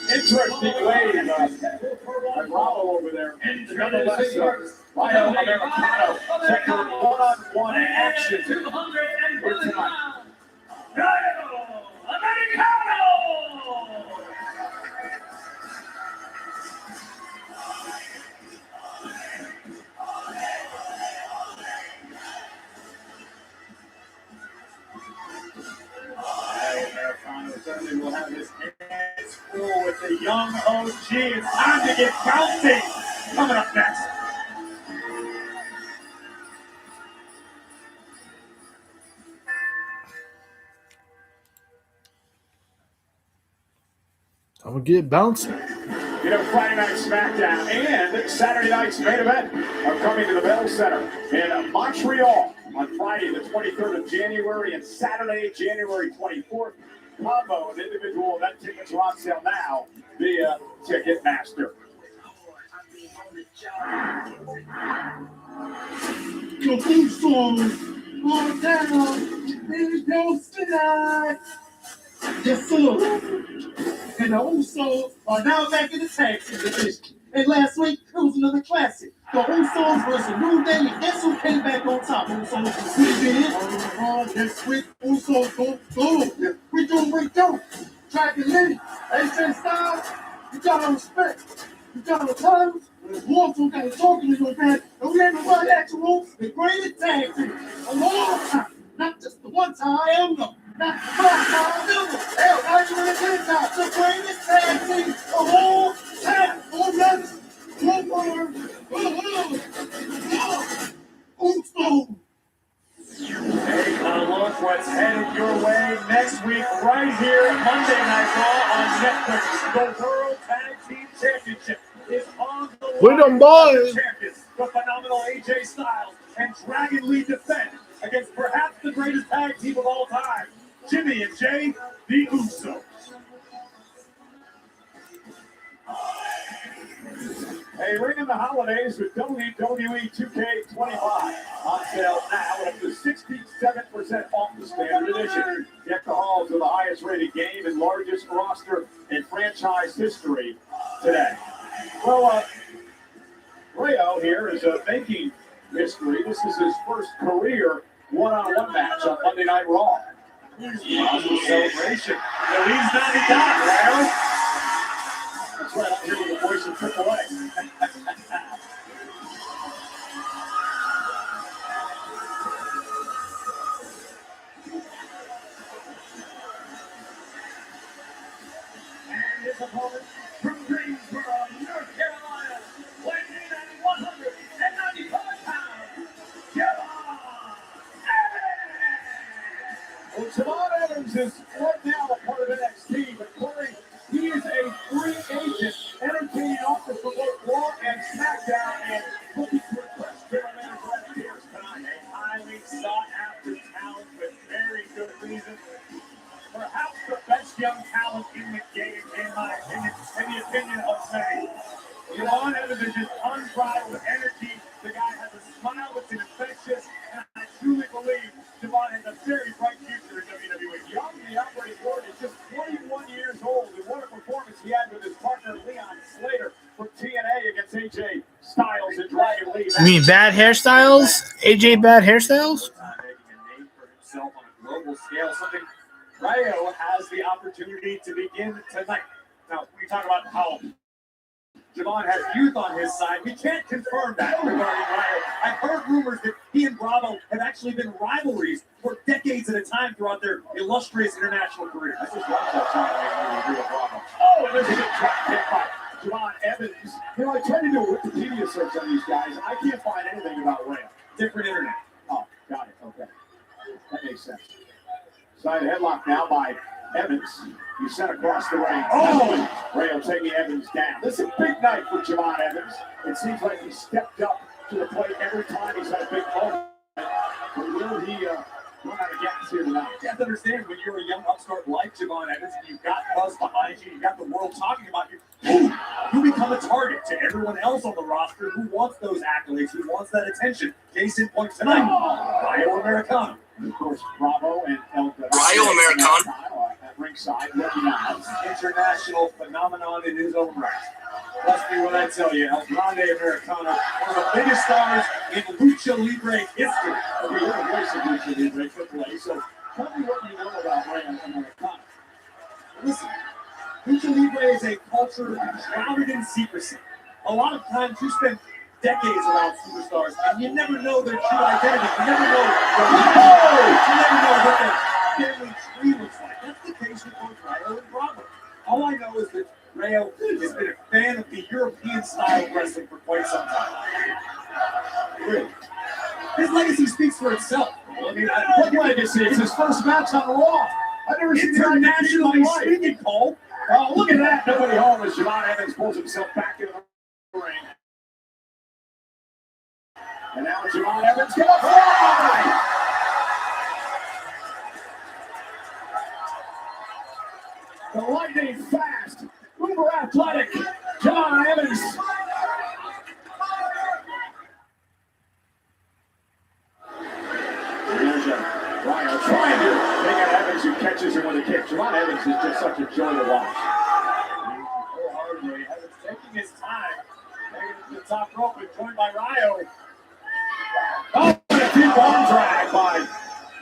Interesting wave. Bravo over there. Nonetheless, Rayo Americano taking one-on-one action here tonight. Rayo Americano! Americano certainly will have his hands full with the young OG. It's time to get bouncy. Coming up next.
I'm gonna get bouncing.
You know, Friday Night SmackDown and Saturday night's main event are coming to the Bell Center in Montreal on Friday, the 23rd of January, and Saturday, January 24th. Combo and individual event tickets are on sale now via Ticketmaster.
Your theme song on down. Baby, don't tonight. Yes, sir. And the Usos are now back in the tag team division. And last week, it was another classic. The Usos versus New Day, and guess who came back on top? Usos, we did. This week, Usos go. We gonna break down. Track and Lenny, AJ Styles, you gotta respect. You gotta time. One from kind of talking to your man, and we ain't nobody actual, the greatest tag team of all time. Not just the one time, hell no. Not the first time, never. Hell, not even the 10 times. The greatest tag team of all time. All nuts, one word, Usos.
Take a look what's headed your way next week, right here at Monday Night Raw on Netflix. The World Tag Team Championship is on the line.
We done boys.
Champions, the phenomenal AJ Styles and Dragon Lee defend against perhaps the greatest tag team of all time, Jimmy and Jay, the Usos. Hey, ring in the holidays with WWE 2K25 on sale now at up to 67% off the standard edition. Deck the halls of the highest rated game and largest roster in franchise history today. Well, Rayo here is making history. This is his first career one-on-one match on Monday Night Raw. Here's the awesome celebration. Feliz Navidad, Rayo. That's right, I'm here with the voice of Triple A. And his opponent from Greensboro, North Carolina, weighing in at 195 pounds, Javon Evans. Well, Javon Evans is right now a part of NXT, but Corey, he is a free agent, entertaining offers for both Raw and SmackDown, and looking to impress general manager Brett Pierce tonight. A highly sought-after talent with very good reason. Perhaps the best young talent in the game, in my opinion, in the opinion of many. Javon Evans is just unbridled energy. The guy has a smile that's infectious, and I truly believe Javon has a very bright future in WWE. Young, the operating board is just 21 years old, and what a performance he had with his partner Leon Slater from TNA against AJ Styles and Dragon Lee.
You mean bad hairstyles? AJ bad hairstyles?
Making a name for himself on a global scale, something Rayo has the opportunity to begin tonight. Now, we talk about how Javon has youth on his side. We can't confirm that regarding Ryo. I've heard rumors that he and Bravo have actually been rivalries for decades at a time throughout their illustrious international career. That's just one touchdown by Bravo. Oh, and there's a good drop kick by Javon Evans. You know, I tried to do a Wikipedia search on these guys. I can't find anything about Ryo. Different internet. Oh, got it. Okay. That makes sense. Side headlock now by Evans. He's sent across the ring. Oh! Ryo taking Evans down. This is a big night for Javon Evans. It seems like he stepped up to the plate every time he's had a big moment. But will he run out of gas here tonight? You have to understand, when you're a young upstart like Javon Evans, and you've got buzz behind you, you've got the world talking about you, you become a target to everyone else on the roster who wants those accolades, who wants that attention. Case in point tonight, Ryo Americano. And of course, Bravo and
Ryo Americano
at ringside, recognized international phenomenon in his own right. Trust me when I tell you, El Grande Americano, one of the biggest stars in Lucha Libre history. Okay, you're a voice of Lucha Libre, AAA, so tell me what you know about Ryo Americano. Listen, Lucha Libre is a culture shrouded in secrecy. A lot of times you spend decades around superstars, and you never know their true identity. You never know what their family tree looks like. That's the case with both Ryo and Bravo. All I know is that Ryo has been a fan of the European style of wrestling for quite some time. Really. His legacy speaks for itself. I mean, what legacy? It's his first match on Raw. I've never seen internationally speaking, Cole. Oh, look at that. Nobody home as Javon Evans pulls himself back into the ring. And now Javon Evans gonna fly! The lightning fast, uber athletic, Javon Evans. There's Ryo trying to take out Evans, who catches him with a kick. Javon Evans is just such a joy to watch. Evans taking his time, taking it to the top rope and joined by Ryo. Oh, and a deep arm drag by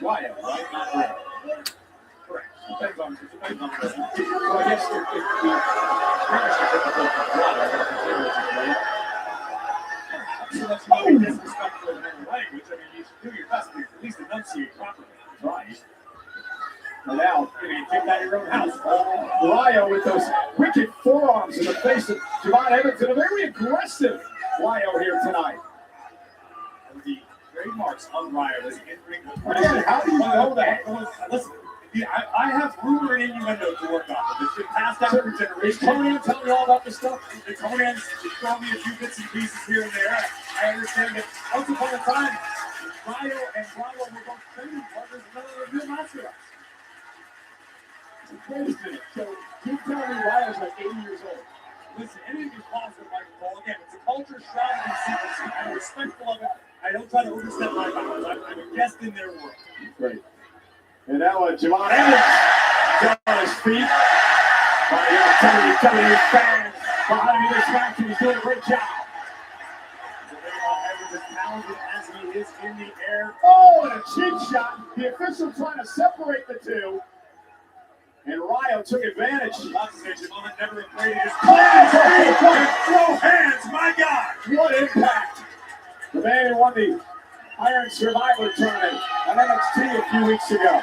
Ryo, right? Not Ryo. Correct. Depends on the so I guess if the Spanish is difficult for Ryo, so that's not disrespectful in any language. I mean, you should do your best to at least enunciate properly. Right. And now, you're going to kick out your own house. Ryo with those wicked forearms in the face of Javon Evans and a very aggressive Ryo here tonight. The trademarks on Ryo is in-ring. Again, how do you know that? Listen, I have rumor and innuendo to work off of. It's been passed down through generations. Is Conan telling you all about this stuff? And Conan's throwing me a few bits and pieces here and there. I understand that once upon a time, Ryo and Bravo were both training partners, and none of them real mascots. Wait a minute. So keep telling me Ryo's like 80 years old. Listen, anything is possible, Michael Cole. Again, it's a culture shrouded in secrecy. I'm respectful of it. I don't try to overstep my bounds. I'm a guest in their world. Great. And now Javon Evans down on his feet. WWE fans behind this match, and he's doing a great job. Evans is talented as he is in the air. Oh, and a cheap shot. The official trying to separate the two. And Ryo took advantage. Javon never afraid to just throw hands. My God, what impact! The man who won the Iron Survivor tournament at NXT a few weeks ago.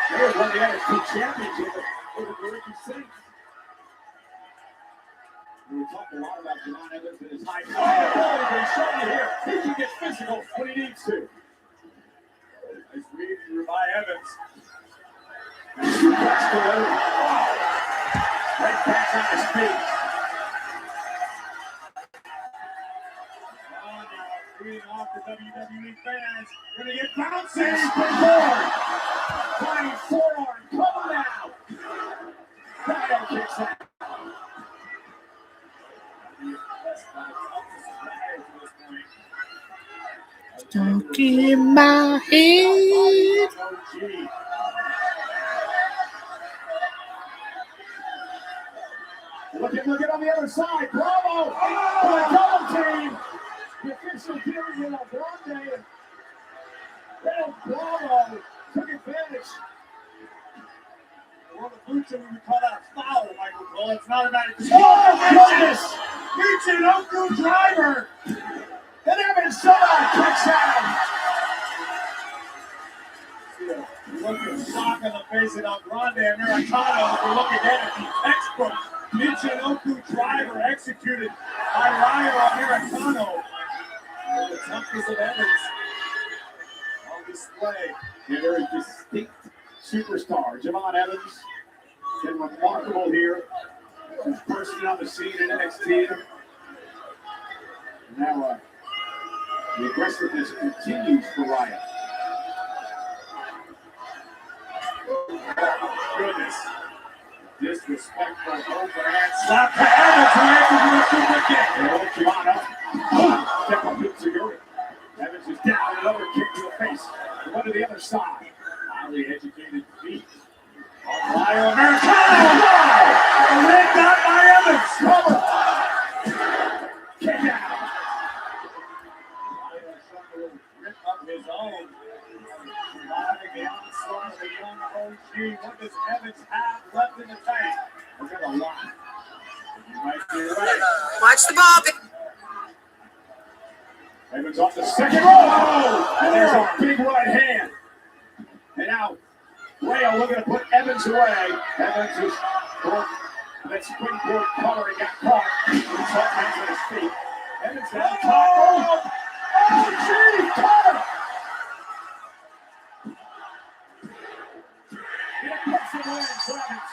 He was won the NXT championship with the Ricky Saints. We talked a lot about Javon Evans and his high quality, but he's showing you here he can get physical when he needs to. Nice read through by Evans. Right back on his feet. Oh, now reading off the WWE fans. Gonna get bouncing. Flying forearm. Come now. Ryo kicks out.
Stuck in my head.
Look at on the other side. Bravo! For a double team. The official dealing with El Grande. El Bravo took advantage. Well, the Lucha, we would call that a foul, Michael Cole. It's not a matter of... Oh, goodness! Michinoku driver. And Evans somehow kicks out. Look at shock on the face of Grande Americano. We're looking at it. The textbook Michinoku driver executed by Ryo Americano. The toughness of Evans on display. A very distinct superstar. Javon Evans been remarkable here. He's bursting on the scene in NXT. Now the aggressiveness continues for Ryo. Goodness. Disrespectful overhand slap to Evans, who answers with a super kick. They hold Javon up. Step up to Segura. Evans is down, another kick to the face. One to the other side. Highly educated feet. Ryo Americano. A leg out by Evans. Cover. Kick out. Ryo trying to rip up his own. Surviving the onslaught of the young OG. What does Evans have left in the tank? We're going to lie. You might be right.
Watch the ball.
Evans off the second row. And there's a big right hand. And now Ryo looking to put Evans away. Evans is that springboard cover. He got caught. He's up hands on his feet. Evans down top. Oh, gee, cover. It puts it away in Evans.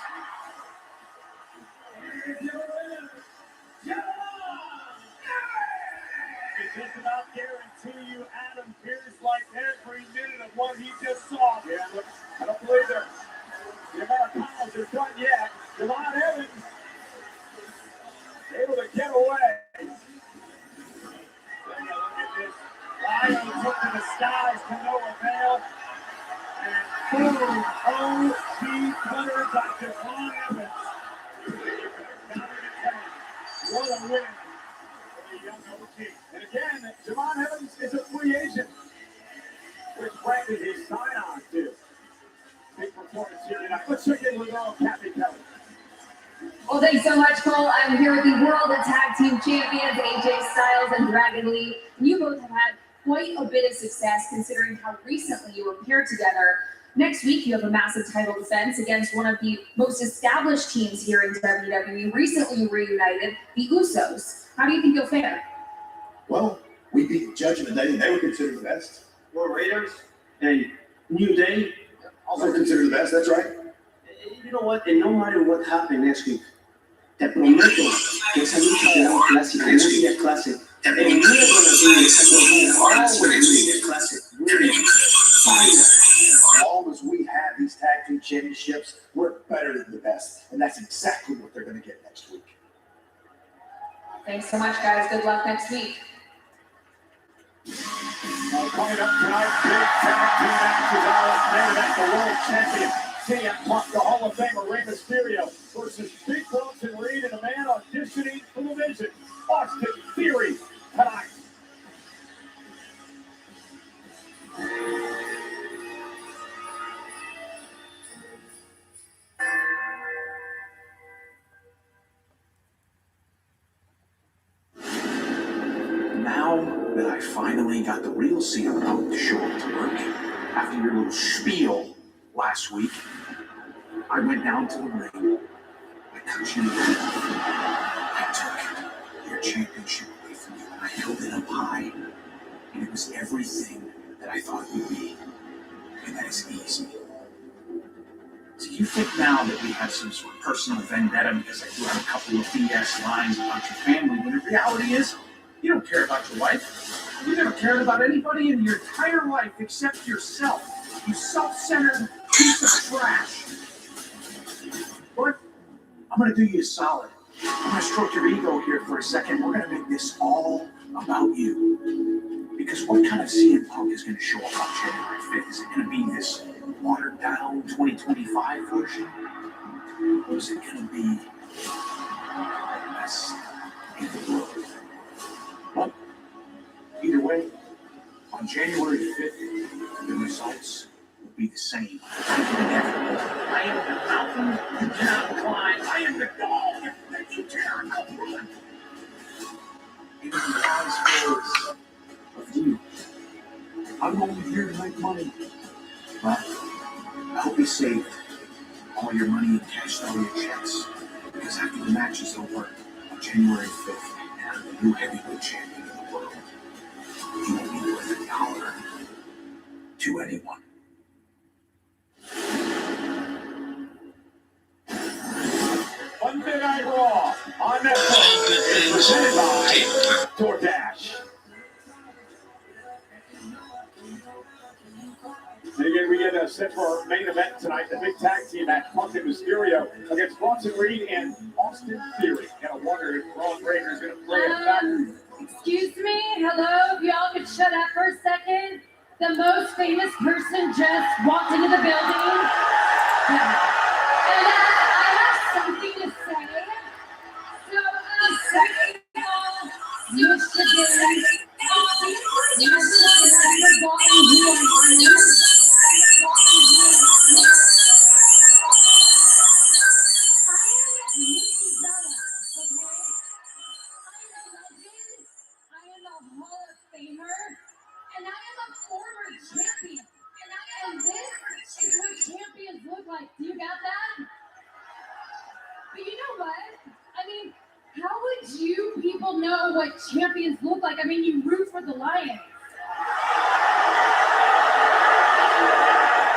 Just about guarantee you Adam Pearce liked every minute of what he just saw. Yeah, look, I don't believe they're the Americanos are done yet. Javon Evans able to get away. Take a look at this. Ryo took to the skies to no avail. And boom, OG cutter by Javon Evans. What a win. Young OG. And again, Javon Evans is a free agent, which Brandon his sign-on to. Big performance here tonight. Let's check in with our Kathy Kelly.
Well, thanks so much, Cole. I'm here with the World Tag Team Champions, AJ Styles and Dragon Lee. You both have had quite a bit of success considering how recently you were paired together. Next week, you have a massive title defense against one of the most established teams here in WWE, recently reunited, the Usos. How do you think you'll fare?
Well, we beat the Judgment Day, and they were considered the best.
War Raiders and New Day
Also considered the best, that's right.
You know what? And no matter what happened next week, te prometo que esa lucha será un clásico, un día classic. And we're gonna do it. Always be a classic. We're gonna find it.
As long as we have these tag team championships, we're better than the best. And that's exactly what they're going to get next week.
Thanks so much, guys. Good luck next week.
Coming up tonight, big tag team matches out there. That's the world champion, CM Punk, the Hall of Famer, Rey Mysterio, versus Big Bronson Reed and a man auditioning for the Vision, Austin Theory, tonight.
Now that I finally got the real CM Punk to show up to work, after your little spiel last week, I went down to the ring. I cut you down. I took your championship away from you, and I held it up high. And it was everything that I thought it would be. And that is easy. So you think now that we have some sort of personal vendetta because I threw out a couple of BS lines about your family, when the reality is, you don't care about your wife. You never cared about anybody in your entire life except yourself. You self-centered piece of trash. But I'm going to do you a solid. I'm going to stroke your ego here for a second. We're going to make this all about you. Because what kind of CM Punk is going to show up on January 5th? Is it going to be this watered-down 2025 version? Or is it going to be the best in the world? Well, either way, on January 5th, the results will be the same. I am the mountain you cannot climb. I am the dog that you cannot outrun. money. Well, I hope you saved all your money and cashed all your checks. Because after the match is over on January 5th, and I'm the new heavyweight champion of the world, you won't be worth a dollar to anyone.
Monday Night Raw on Netflix is presented by DoorDash. So again, we get set for our main event tonight, the big tag team match, Punk and Mysterio against Bronson Reed and Austin Theory. Gotta wonder if Braun Breaker is going to play a factor.
Excuse me, hello, if y'all could shut up for a second. The most famous person just walked into the building. And I have something to say. So, second of all, you should do it. You should have forgotten who I am. Do you got that? But you know what? I mean, how would you people know what champions look like? I mean, you root for the Lions.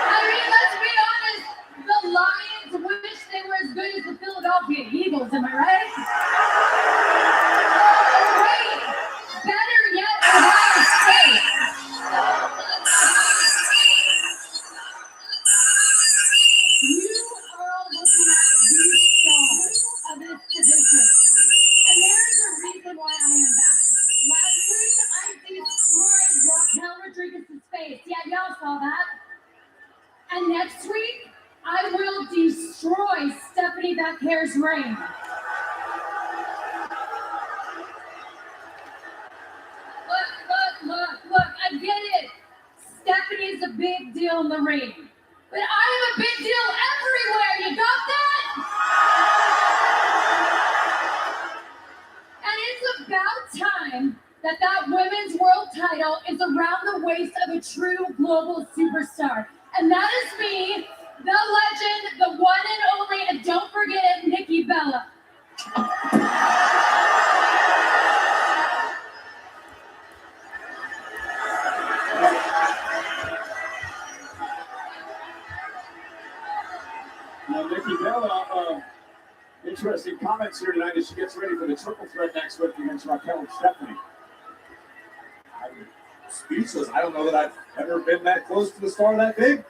I mean, let's be honest. The Lions wish they were as good as the Philadelphia Eagles. Am I right? Wait, better yet, Ohio State. And there's a reason why I am back. Last week, I destroyed Raquel Rodriguez's face. Yeah, y'all saw that. And next week, I will destroy Stephanie Backer's reign. Look, I get it. Stephanie's a big deal in the ring. But I am a big deal everywhere. You got that? And it's about time that women's world title is around the waist of a true global superstar. And that is me, the legend, the one and only, and don't forget it, Nikki Bella.
Now, Nikki Bella, interesting comments here tonight as she gets ready for the triple threat next week against Raquel and Stephanie. I'm speechless. I don't know that I've ever been that close to the star that big.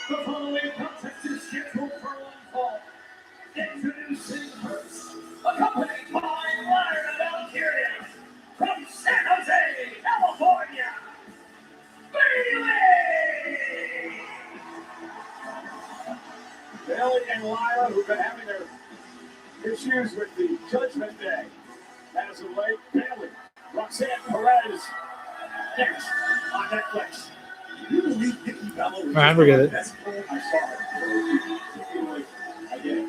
The following contest is scheduled for one fall. Introducing first, accompanied by Lyra Valkyria from San Jose, California, Bayley! Bayley and Lyra, who've been having their issues with the Judgment Day. As of late, Bayley, Roxanne Perez, next on Netflix. Do you believe Nikki Bella was
I forget it.
best player? I saw it. I get it.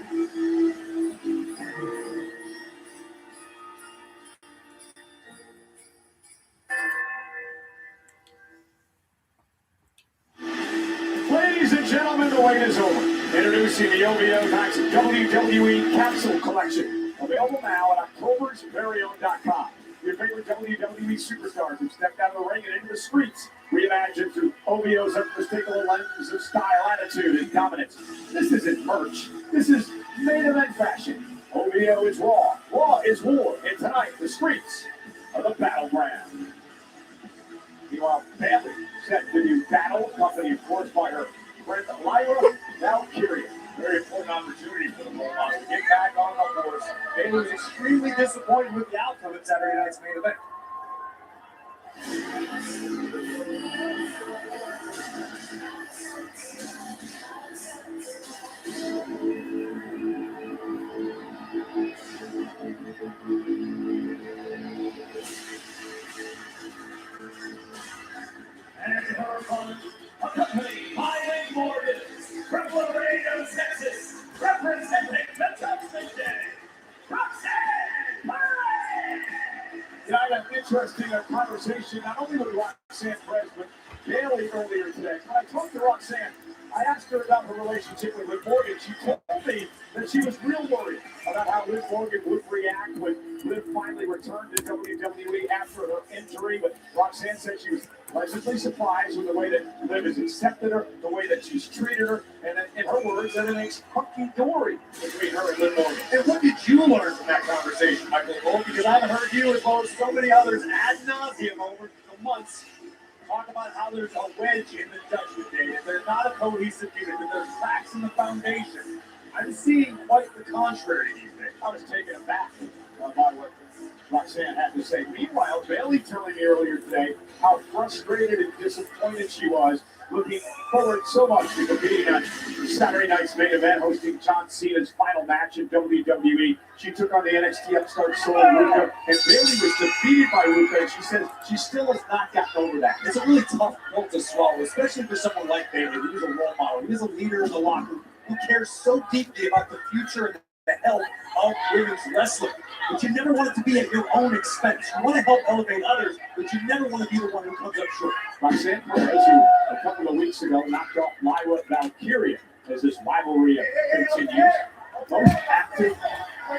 Ladies and gentlemen, the wait is over. Introducing the OVO Max WWE Capsule Collection. Available now at octobersveryown.com. Your favorite WWE superstars have stepped out of the ring and into the streets, reimagined through OVO's unmistakable lens of style, attitude, and dominance. This isn't merch. This is main event fashion. OVO is Raw. Raw is War. And tonight, the streets are the battleground. Meanwhile, Bayley set to do battle, accompanied, of course, by her friend Lyra Valkyria. Very important opportunity for the role model to get back on the horse. Bayley was extremely disappointed with the outcome at Saturday night's main event. And interesting conversation, not only with Roxanne Perez, but Bayley earlier today. When I talked to Roxanne, I asked her about her relationship with Liv Morgan. She told me that she was real worried about how Liv Morgan would react when Liv finally returned to WWE after her injury. But Roxanne said she was pleasantly surprised with the way that Liv has accepted her, the way that she's treated her, and in her words, everything's hunky-dory between her and Liv Morgan.
And what did you learn from that conversation, Michael Cole? Because I've heard you, as well as so many others, ad nauseum over the months, talk about how there's a wedge in the judgment day, that they're not a cohesive unit, that there's cracks in the foundation. I'm seeing quite the contrary these days.
I was taken aback by what Roxanne had to say. Meanwhile, Bayley telling me earlier today how frustrated and disappointed she was, looking forward so much to competing on Saturday night's main event, hosting John Cena's final match in WWE. She took on the NXT upstart Sol Ruca, and Bayley was defeated by Ruca, and she says she still has not gotten over that.
It's a really tough pill to swallow, especially for someone like Bayley, who's a role model, who's a leader in the locker room, who cares so deeply about the future and the health of women's wrestling. But you never want it to be at your own expense. You want to help elevate others, but you never want to be the one who comes up short.
Roxanne Perez, who a couple of weeks ago knocked off Lyra Valkyria as this rivalry continues. Most active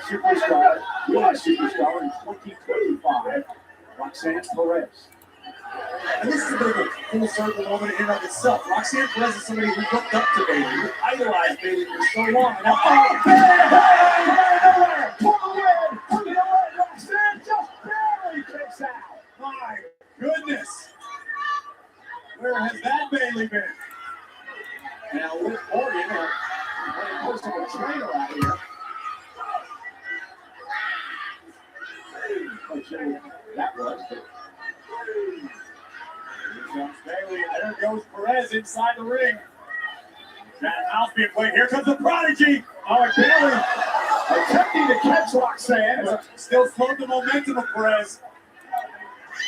superstar, women's superstar in 2025, Roxanne Perez.
And this is a bit of a full circle moment in and of itself. Roxanne Perez is somebody who looked up to Bayley, who idolized Bayley for so long. And
Roxanne just barely kicks out.
my goodness, where has that Bayley been?
Now Liv Morgan, running close to a trainer out here. That was, but
here comes Bayley, and there goes Perez inside the ring. That mouth being played. Here comes the prodigy.
oh, Bayley attempting to catch Roxanne, but
Still slowed the momentum of Perez.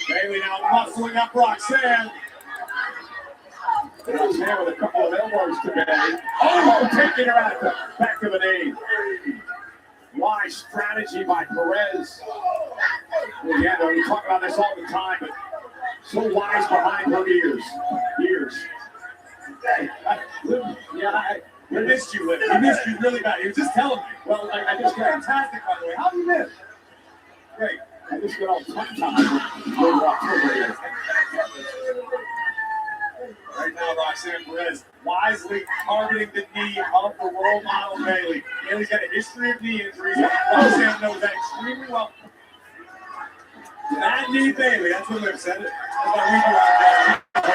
Bayley now muscling up Roxanne.
Roxanne with a couple of elbows to Bayley. Oh, taking her out the back of the knee. Wise strategy by Perez. Well, yeah, we talk about this all the time, but so wise behind her ears.
We missed you, Liv. We missed you really bad. He was just telling me.
Well, I just got
Fantastic, by the way. How do you miss?
great. I just got all tongue-tied when walked over here.
Right now, Roxanne Perez wisely targeting the knee of the role model Bayley. Bayley's got a history of knee injuries. Roxanne knows that extremely well. Bad knee Bayley. That's what Liv said. That's why we go out there.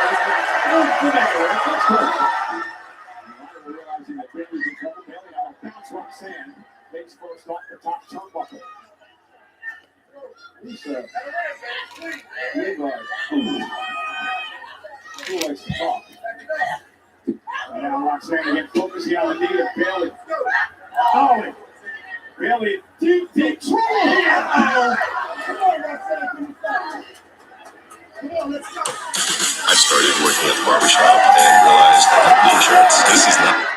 Realizing that Bayley's in trouble, Bayley now bounce Roxanne. Takes first off the top turnbuckle. Lisa, who likes to talk? Now Roxanne again focusing on the knee of Bayley. Oh, Bayley, deep trouble here. Come on, Roxanne. Come on, let's go.
I started working at the barbershop and realized that insurance, this is not.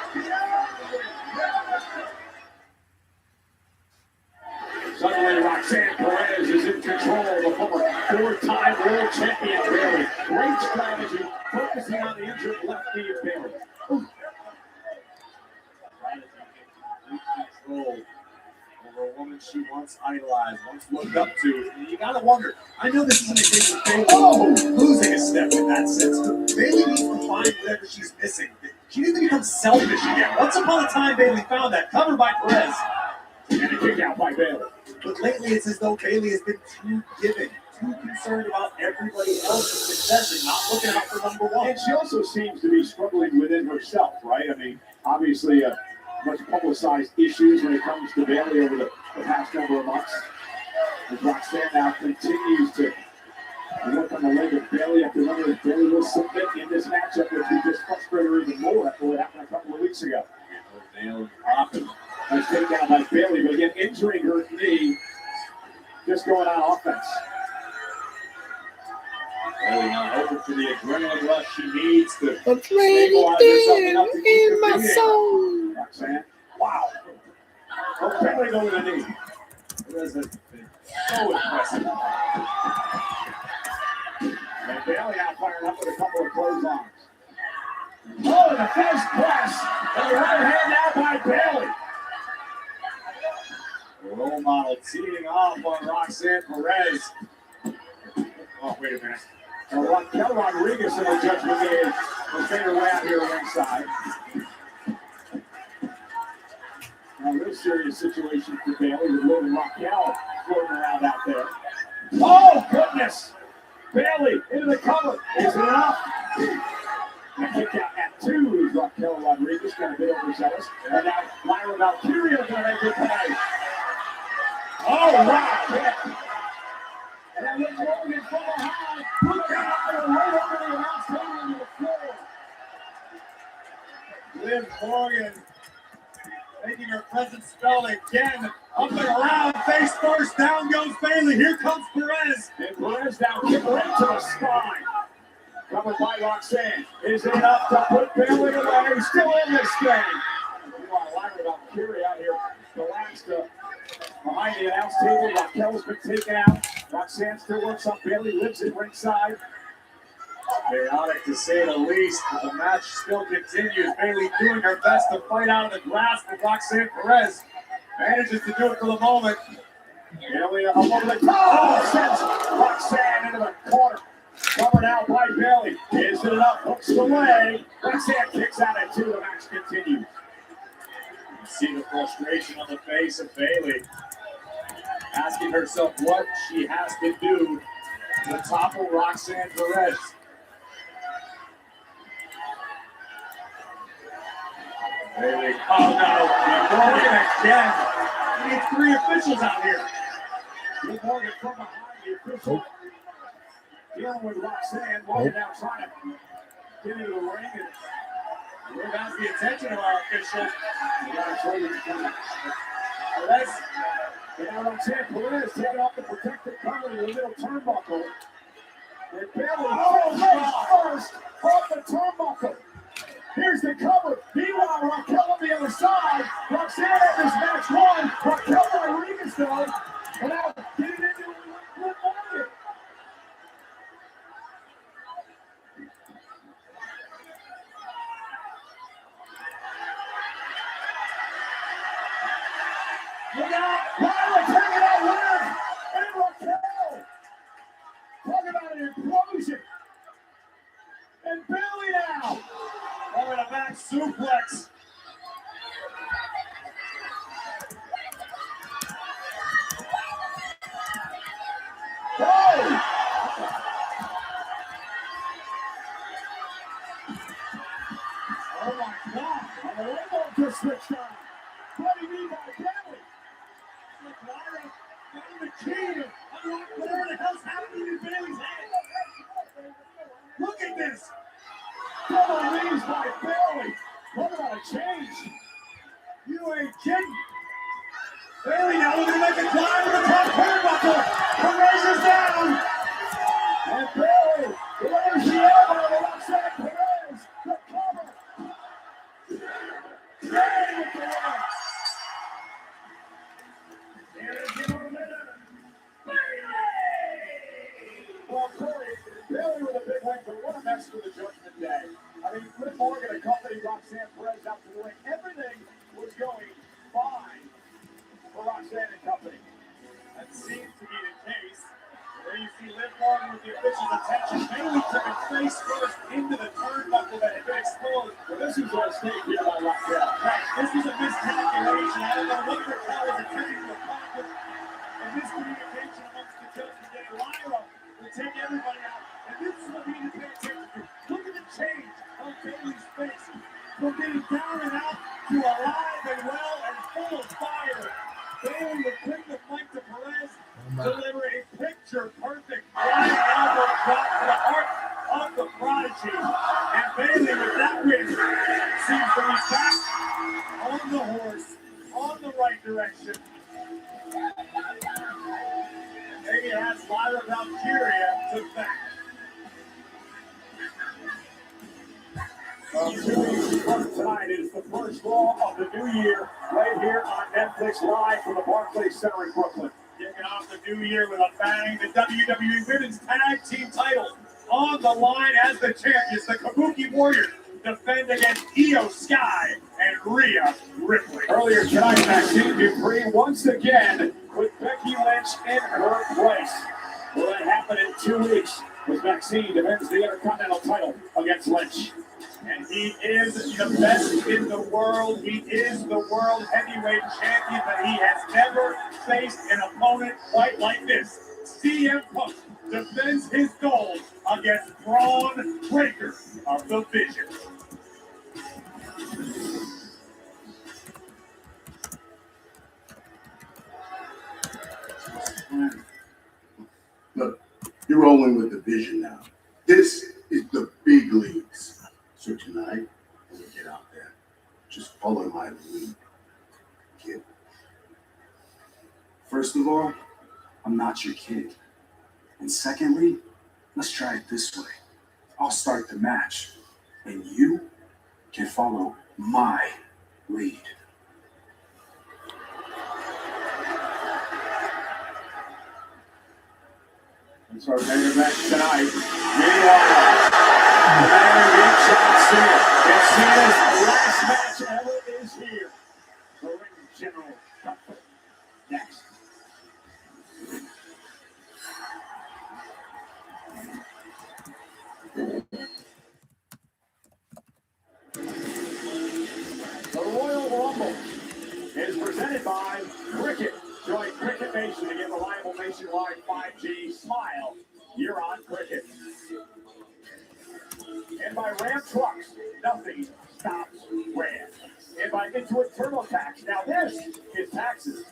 Suddenly, Roxanne Perez is in control of the former four-time world champion Bayley. Great strategy, focusing on the injured left knee of Bayley.
Control over a woman she once idolized, once looked up to. And you gotta wonder. I know this isn't a case of Bayley losing a step in that sense, but Bayley needs to find whatever she's missing. She needs to become selfish again. Once upon a time, Bayley found that, covered by Perez.
And a kick out by Bayley.
But lately, it's as though Bayley has been too giving, too concerned about everybody else's success and not looking out for number one.
And she also seems to be struggling within herself, right? I mean, obviously, much publicized issues when it comes to Bayley over the past number of months. As Roxanne now continues to work on the leg of Bayley after remember that Bayley will submit in this matchup, which we just frustrated her even more after what happened a couple of weeks ago.
Nailed Hoffman.
Nice takedown by Bayley, but again, injuring her knee, just going on offense.
Bayley now hoping for the adrenaline rush she needs to
I'm
stabilize herself enough to keep
in my
competing.
soul.
Roxanne, wow. Oh, Bayley going to the knee. Perez has been so impressive. And Bailey now firing up with a couple of clotheslines. Oh, the first press. And the right hand now by Bailey. The role model teeing off on Roxanne Perez. Oh, wait a minute. Raquel Rodriguez in the judgment game will fade her way out here ringside. Now, real serious situation for Bailey with little Raquel floating around out there. Oh, goodness! Bailey into the cover. Is it enough? And kick out at 2 is Raquel Rodriguez, kind of a bit overzealous. And now Lyra Valkyria going to make her pay. Oh, wow! Yeah. And then Liv Morgan from behind. Put that out right over the announce table into the floor. Liv Morgan making her presence felt again. Up and around, face first, down goes Bailey. Here comes Perez. And Perez now kick right to the spine. Covered by Roxanne. Is it enough to put Bailey away? Still in this thing. Meanwhile, Lyra Valkyria out here relaxed behind the announce table. Raquel's been taken out. Roxanne still works on Bailey, lives at ringside. Chaotic to say the least, but the match still continues. Bailey doing her best to fight out of the grasp of Roxanne Perez. Manages to do it for the moment. Bailey up over the top. Sends Roxanne into the corner. Covered out by Bailey. Is it enough? Hooks away. Roxanne kicks out at 2. The match continues. You see the frustration on the face of Bailey. Asking herself what she has to do to topple Roxanne Perez. Bailey, oh no, Morgan again. We need 3 officials out here. Liv Morgan from behind the official. Dealing with Roxanne. Morgan now trying to get into the ring and Liv has the attention of our officials. Perez. And now Roxanne Perez taking off the protective cover in the middle turnbuckle. And Bailey first off the turnbuckle. Here's the cover. Meanwhile, Raquel on the other side. Roxanne had this match won. Raquel Rodriguez though. And now getting into Liv Morgan. Look out! Lyra taking out Liv and Raquel. Talk about an implosion. And Bailey now. Oh, and a back suplex. Oh! Oh my God! And the rainbow just switched on. Bloody knee by Bailey. Look, Lyra found the key to unlock whatever the hell's happening in Bailey's head. Look at this. Double knees by Bailey. Talk about a change. You ain't kidding. Bailey now looking to make a climb to the top turnbuckle. Perez is down. And Bailey, delivers the elbow to Roxanne Perez. The cover. Bailey with the win. Well, Corey, Bailey with a big win, but what a mess for the Judgment Day. I mean, Liv Morgan accompanied Roxanne Perez out to the ring. Everything was going fine for Roxanne and company. That seems to be the case. There you see Liv Morgan with the official's attention. Bailey took it face first into the turnbuckle that had been exposed. Well, this was a mistake here by Raquel. Right, this was a miscalculation. I don't know what Raquel was attempting to accomplish. A miscommunication amongst the Judgment Day. Lyra will take everybody out. And this is what we need to pay attention to. Look at the change on Bailey's face. From being down and out to alive and well and full of fire. Bailey would bring the mic to Perez, deliver a picture-perfect flying elbow drop to the heart of the prodigy. And Bailey, with that win, seems to be back on the horse, on the right direction. Maybe it has Lyra Valkyria to back. Tonight is the first Raw of the new year, right here on Netflix Live from the Barclays Center in Brooklyn. Kicking off the new year with a bang, the WWE Women's Tag Team title on the line as the champions. The Kabuki Warriors defend against Io Sky and Rhea Ripley. Earlier tonight, Maxine Dupree once again with Becky Lynch in her place. Will that happen in 2 weeks as Maxine defends the Intercontinental title against Lynch? And he is the best in the world. He is the world heavyweight champion, but he has never faced an opponent quite like this. CM Punk defends his gold against Braun Breaker of the Vision.
Look, you're rolling with the Vision now. This is the big leagues. So tonight, when we get out there, just follow my lead, kid.
First of all, I'm not your kid. And secondly, let's try it this way. I'll start the match, and you can follow my lead.
And so main event tonight. Meanwhile, the man in John Cena. And Cena's last match ever is here. The ring general Cuthbert. Next. The Royal Rumble is presented by Cricket. Join Cricket Nation to get reliable nationwide 5G. Smile, you're on Cricket. And by Ram Trucks, nothing stops Ram. And by Intuit TurboTax. Now this is taxes.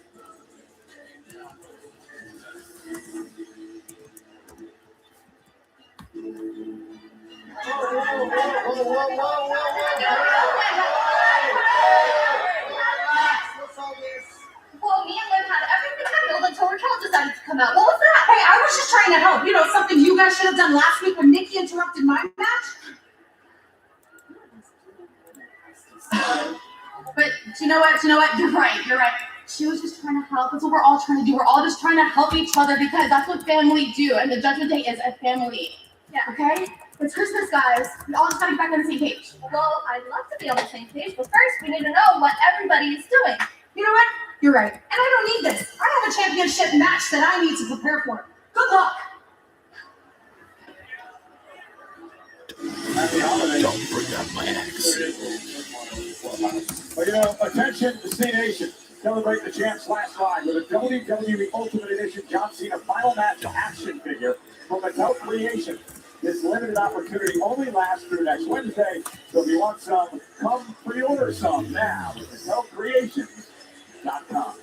Well, me and Liv had everything handled until Raquel decided to come out. What was that?
Hey, I was just trying to help. You know, something you guys should have done last week when Nikki interrupted my match. But you know what? You're right. She was just trying to help. That's what we're all trying to do. We're all just trying to help each other because that's what family do. And the Judgment Day is a family.
Yeah.
Okay? It's Christmas, guys. We all just gotta get back on the same page.
Well, I'd love to be on the same page, but first we need to know what everybody is doing.
You know what? You're right. And I don't need this. I have a championship match that I need to prepare for. Good luck.
Happy holidays.
Don't bring up my ex.
Well, you know, attention to C Nation. Celebrate the Champs last ride with a WWE Ultimate Edition John Cena Final Match action figure from Mattel Creation. This limited opportunity only lasts through next Wednesday, so if you want some, come pre-order some now at MattelCreations.com.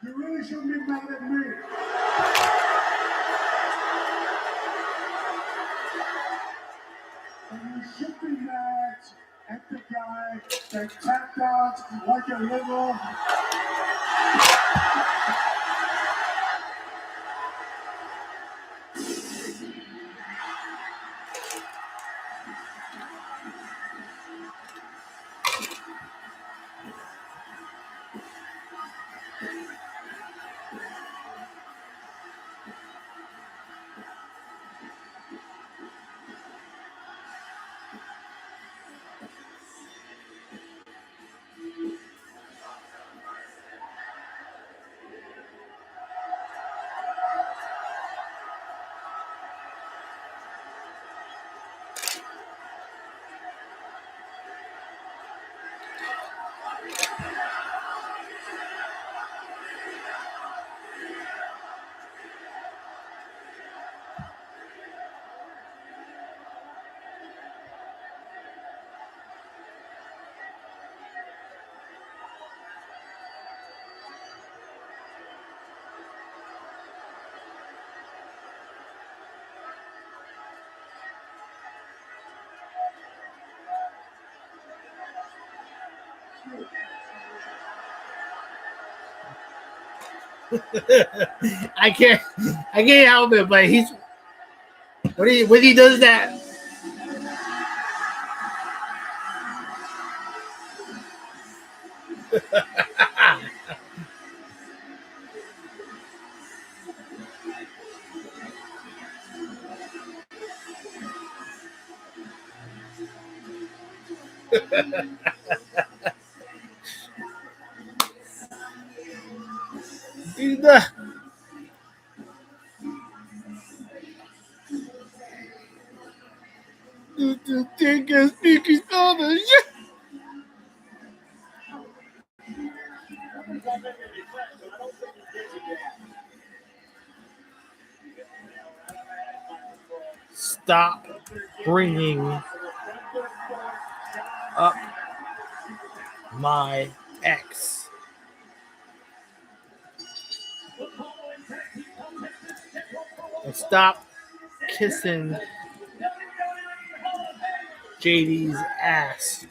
You really shouldn't be mad at me. And you should be mad at the guy that tapped out like a little.
I can't help it, but he's when he does that. He's the think is sneaky father. Stop bringing up my ex. And stop kissing JD's ass.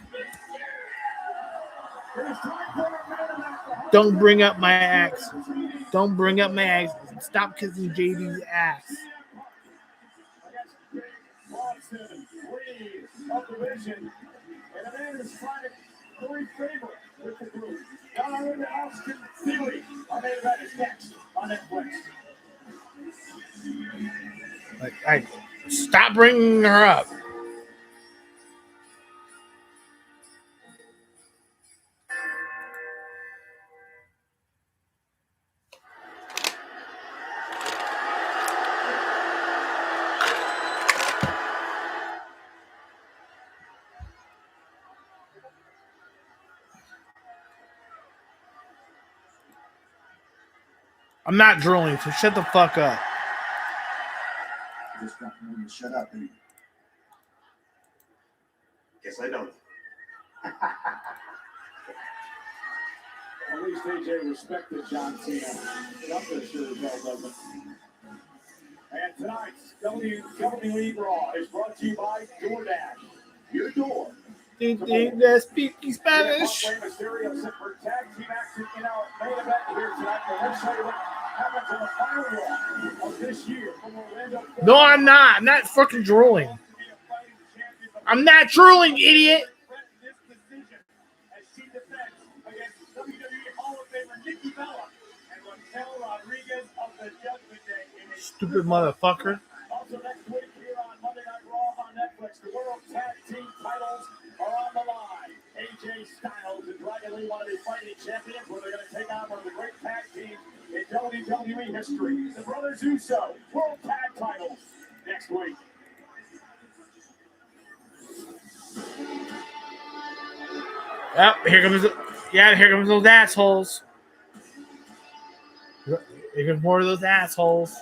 Don't bring up my ex. Don't bring up my ex. Stop kissing JD's ass.
Of the vision, and a man is trying to curry favor with the group. None other than Austin Theory. Our main event is next on Netflix.
Like, stop bringing her up. I'm not drilling, so shut the fuck up.
Just got to shut up, baby. Guess I don't.
At least AJ respected John Cena. Gunther sure as hell doesn't. And tonight's WWE Raw is brought to you by DoorDash. Eudor.
They speak Spanish.
Rey Mysterio set for tag team action in our main event here tonight. But let's show you what happens in the final Raw of this year from Orlando.
No, I'm not. I'm not fucking drooling. I'm not drooling, idiot.
This decision as she defends against WWE Hall of Famer Nikki Bella and Raquel Rodriguez of the Judgment Day.
Stupid motherfucker.
Also next week here on Monday Night Raw on Netflix, the World Tag Team titles are on the line. AJ Styles and Dragon Lee want to be fighting champions where they're going to take on one of the great tag teams in WWE history. The Brothers Uso, World Tag titles next week.
Yep, here comes those assholes. Here comes more of those assholes.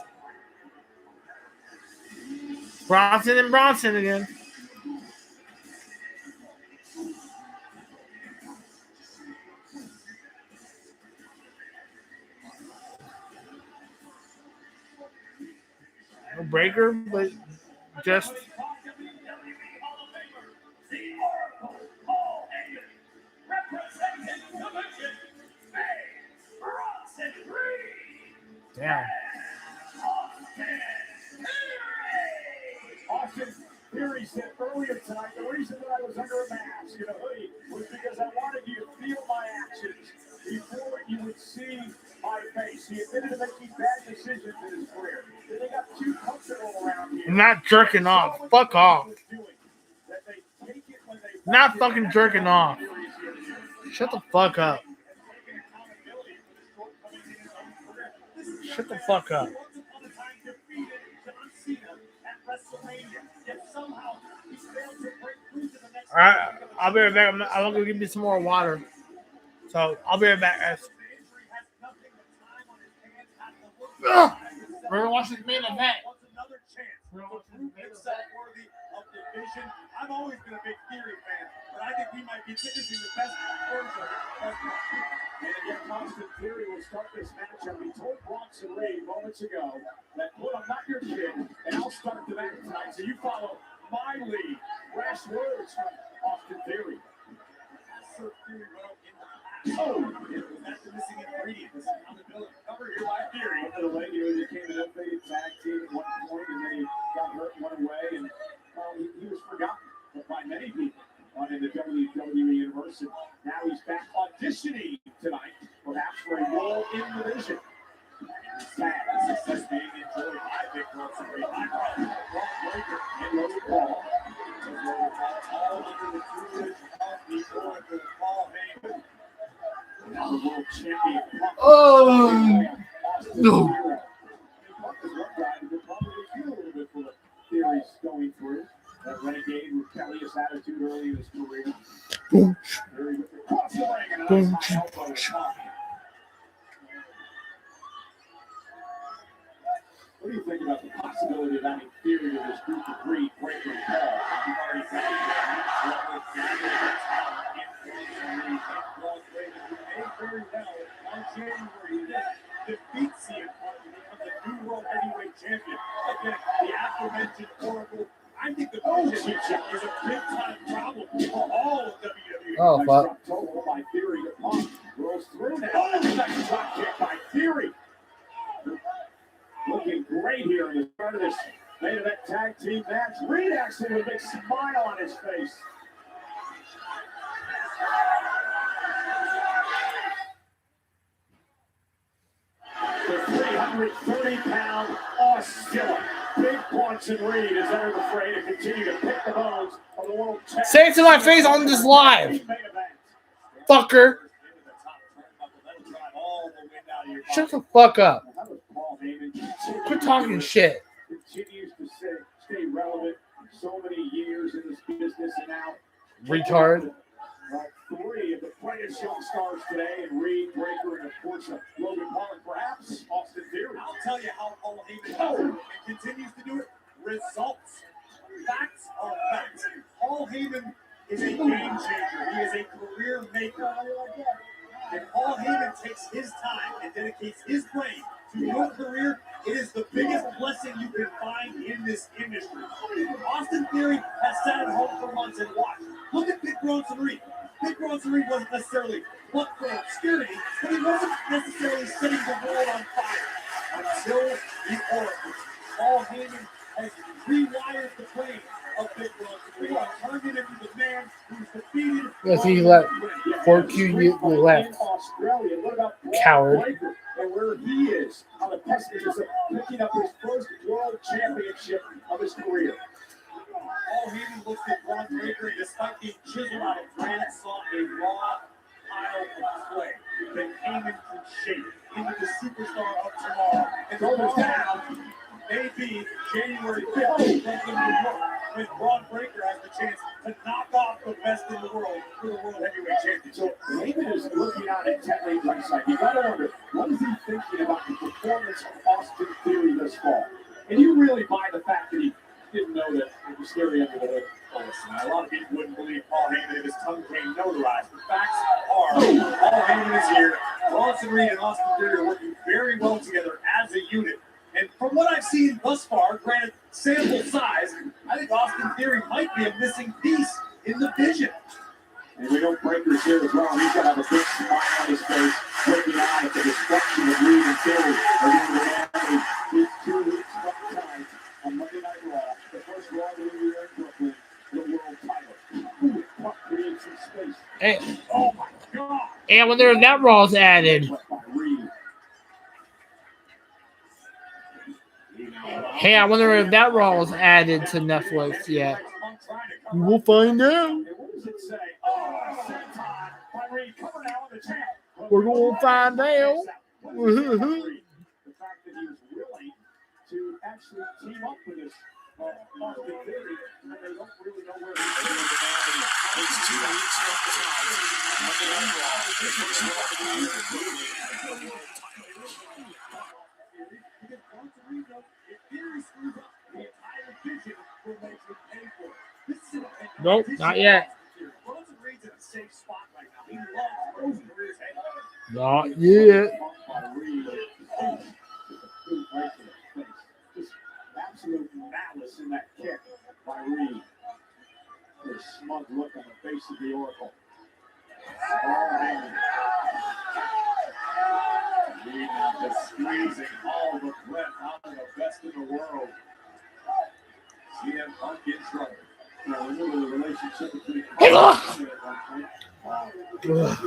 Bronson and Bronson again. No breaker, but just damn.
Austin Theory said earlier tonight, the reason that I was under a mask in a hoodie was because I wanted you to feel my actions before you would see my face. He admitted to making bad decisions in his career. They got too comfortable around here.
I'm not jerking off. Fuck off. Not fucking jerking off. Shut the fuck up. Shut the fuck up. Alright, I'll be right back. I'm going to give me some more water. So, I'll be right back, guys. Ugh. We're going to watch this main event.
I've always been a big Theory fan, but I think we might be witnessing the best version of and again, Austin Theory will start this matchup. He told Bronson Reed moments ago that, look, I'm not your kid, and I'll start the match tonight, so you follow my lead. Rash words from Austin Theory. Oh, that's the missing ingredient. This accountability. Cover here by Theory. Over the leg, he became an elevated tag team at one point, and then he got hurt and went away, and he was forgotten by many people in the WWE universe. And now he's back auditioning tonight, perhaps for a role in the division. Sad success being enjoyed by Vic Wilson. Ron Breaker and Logan Paul. All under the tutelage of the Oracle Paul Heyman. Now the world champion.
Oh, no.
We'll probably feel a little bit for the Theory's going through. That renegade, rebellious attitude early in his career.
Boom.
Across the ring and a nice high elbow shot. What do you think about the possibility of having Theory of this group of three, Breaker and Paul? You've already got very well on January 5th, defeats CM Punk and becomes the new World Heavyweight Champion. Again, the aforementioned Oracle. I think the relationship is a big-time problem for all of WWE.
Oh, fuck.
Total by Theory to Punk. Rolls through now. Oh, nice drop kick by Theory. Looking great here in the start of this main event tag team match. Reed actually with a big smile on his face. The 330-pound Oscilla. Big Bronson Reed is unafraid to continue to pick the bones of the world champion.
Say it to my face on this live. Fucker. Shut the fuck up. Quit talking shit.
Continues to stay relevant so many years in this business and now.
Retard.
Three of the brightest young stars today, and Reed, Breaker, and of course Logan Paul, and perhaps Austin Theory. I'll tell you how Paul Heyman does it and continues to do it. Results. Facts are facts. Paul Heyman is a game changer. He is a career maker. And Paul Heyman takes his time and dedicates his brain to your career, it is the biggest blessing you can find in this industry. Austin Theory has sat at home for months and watched. Look at Dick Bronson-Reed. Dick Bronson-Reed wasn't necessarily plucked for obscurity, but he wasn't necessarily setting the world on fire until the Oracle. Paul Heyman has rewired the brain of Dick Bronson-Reed and turned it into the man who's defeated.
Yes, he left. 4Q left.
Australia. What about
Coward.
Breakker and where he is on the precipice of picking up his first world championship of his career? Paul Heyman looks at Braun Breakker, and despite being chiseled out of granite, saw a raw pile of clay that Heyman can shape into the superstar of tomorrow. And goes down, maybe January 5th in New York, when Braun Breakker has the chance to knock off the best in the world for the World Heavyweight Championship. So Heyman is looking on at 10-8 ringside. You got to wonder, what is he thinking about the performance of Austin Theory thus far? And you really buy the fact that he didn't know that it was scary under the hood. Oh, listen, a lot of people wouldn't believe Paul Heyman if his tongue came notarized. The facts are, Paul Heyman is here. Bronson Reed and Austin Theory are working very well together as a unit. And from what I've seen thus far, granted sample size, I think Austin Theory might be a missing piece in the vision. And we know Breakker's here as well. He's got to have a big smile on his face, looking on at the destruction of Reed and Theory. Again, these 2 weeks of time on Monday Night Raw, the first Raw of the year in Brooklyn, the world title. Ooh, Puck creates some space.
Hey.
Oh my God!
And when there that Raw's added. Hey, I wonder if that Raw was added to Netflix yet. We will find out. We're going to find out.
The fact that he was willing to actually team up with this Austin Theory, and they don't really know where he's going to
It's 2 weeks off the top. Monday Night Raw, the first Raw of the year in Brooklyn, the world title.
Nope, not yet. Not yet.
Absolute malice in that kick by Reed. The smug look on the face of the Oracle. Reed now just squeezing all the breath out of the best in the world. CM Punk in trouble. Now, remember the relationship between
Hey, look!
you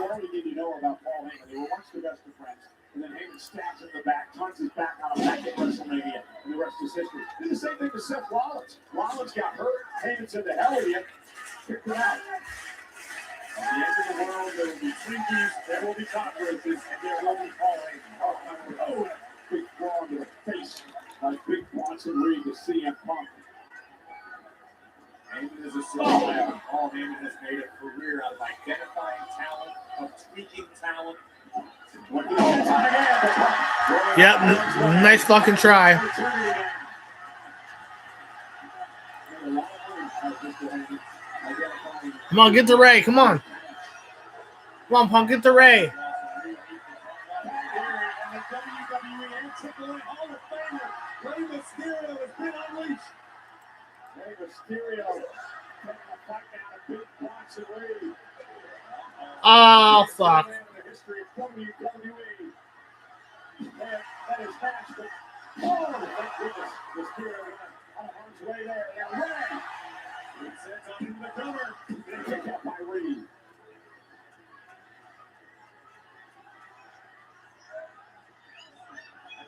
already need to know about Paul Heyman. They were once the best of friends. And then Heyman stabs him in the back, turns his back on him back at WrestleMania, and the rest is history. Did the same thing to Seth Rollins. Rollins got hurt. Heyman said, "The hell with you." Kicked him out. At the end of the world, there will be Twinkies, there will be cockroaches, and there will be Paul Heyman. Oh, big claw to the face by Big Bronson Reed to CM Punk. Heyman is a slow man. Paul Heyman has made a career out of identifying talent, of tweaking talent.
Yep, nice fucking try. Come on, get the Ray. Come on. Come on, Punk, get the Ray. Oh, fuck.
I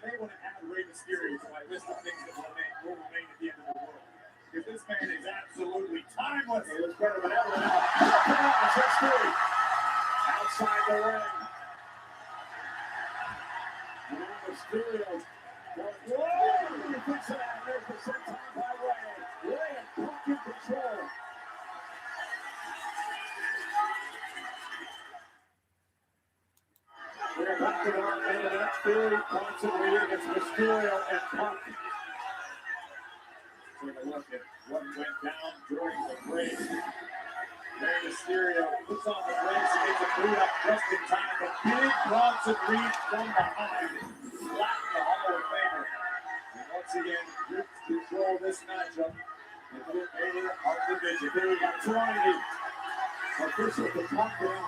may want to add Rey Mysterio to my list of things that will remain at the end of the world. Because this man is absolutely timeless. He looks better than ever now. Outside the ring. Mysterio. Whoa! He puts it out there for some time by Rey. Rey and Punk in control. We're back to the end of the next Theory. Bronson Reed against Mysterio and Punk. Take a look at what went down during the race. Rey Mysterio puts on the race and makes a boot up just in time. But big Bronson Reed from behind. Flat the Hall of Famer. And once again, good control this matchup. The fifth member of the division. There we go. Trying official to top down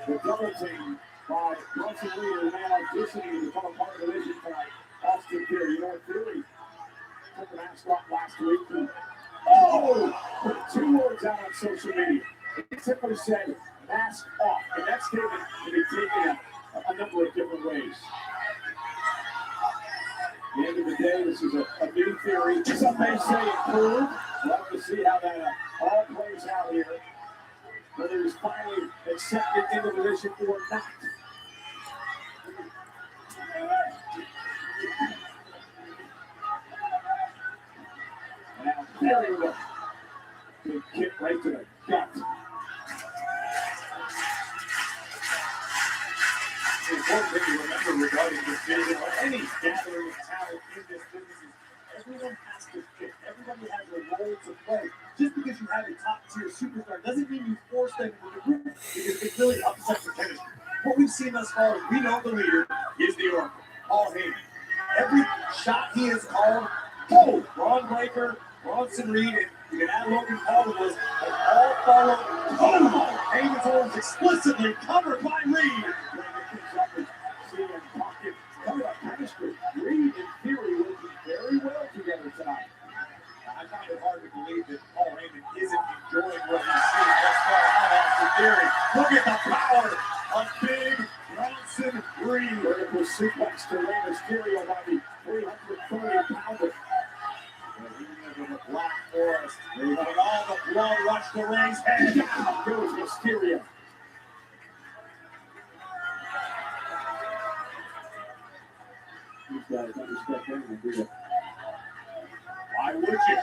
the double team by Bronson Reed, who now auditioning to become a part of the division tonight. Austin Theory, you know what, Theory took the mascot last week. Put 2 words out on social media. He simply said, mask off. And that statement can be taken a number of different ways. At the end of the day, this is a new theory. Some may say improved. We'll have to see how that all plays out here. Whether he's finally accepted into the position or not. Now, Theory with a big kick right to the gut. The important thing to remember regarding this season, or any gathering of talent in this business, is everyone has to fit. Everybody has a role to play. Just because you have a top-tier superstar doesn't mean you force them into the group, because it really upsets the chemistry. What we've seen thus far, we know the leader is the Oracle, Paul Heyman. Every shot he has called, Braun Breaker, Bronson Reed, and you can add Logan Paul to this, have all followed Heyman's orders explicitly covered by Reed. Talk about chemistry. Reed and Theory working very well together tonight. I find it hard to believe that Paul Heyman isn't enjoying what he's seeing thus far out of Theory. Look at the power of big Bronson Reed. Vertical suplex to Rey Mysterio by the 330-pounder. The Black Forest. They're letting all the blood rush to Rey's head. Down goes Mysterio. These guys don't respect anything, do they? Why would you?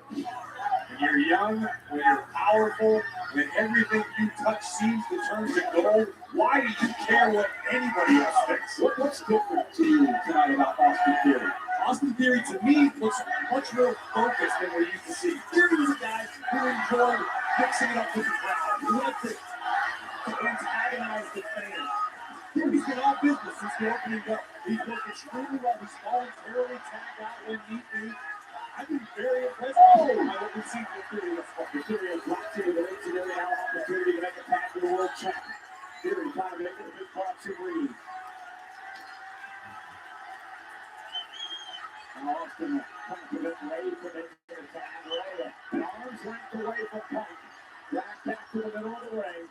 When you're young, when you're powerful, when everything you touch seems to turn to gold, why do you care what anybody else thinks? What's different to you tonight about Austin Theory? Austin Theory, to me, looks much more focused than we're used to seeing. Theory was a guy who enjoyed mixing it up with the crowd. He liked to antagonize the fans. Theory's been all business since the opening go. He's looked extremely well. He's voluntarily tagged out when need be. I've been very impressed by what we've seen from Theory thus far. Theory has blocked into the ring today, now opportunity to make a path to the world champion. Theory trying to make it a big Bronson Reed. And Austin confident Ray for the attack. Ray, an arm's length away from Punk. Dragged back to the middle of the ring.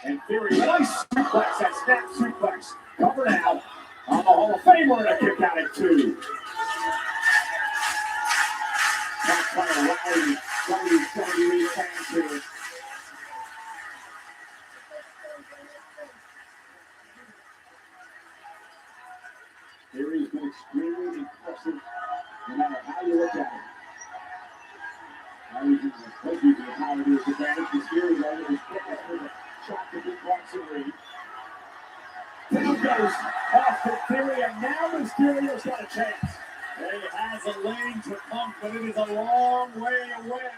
And Theory, nice suplex, that snap suplex. Covered out on the Hall of Famer and a kick out at 2. That's by a rowdy WWE fans here. Theory's been extremely impressive no matter how you look at it. Now using the power to his advantage. Mysterio over his fitness with a shot to beat Bronson Reed. Down goes Austin Theory, and now Mysterio's got a chance. He has a lane to Punk, but it is a long way away.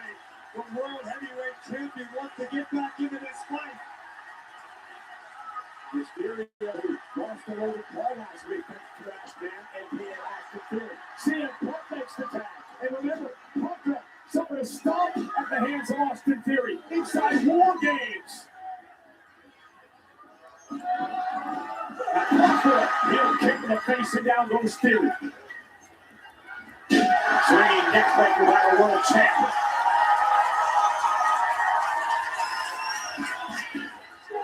The World Heavyweight Champion wants to get back into this fight. Mysterio, who lost the Logan Paul last week, Trash Man, and Austin Theory. CM Punk makes the tag. And remember, Punk suffered a stomp at the hands of Austin Theory inside War Games. He'll kick in the face and down goes Theory. Swinging neckbreaker by the world champion.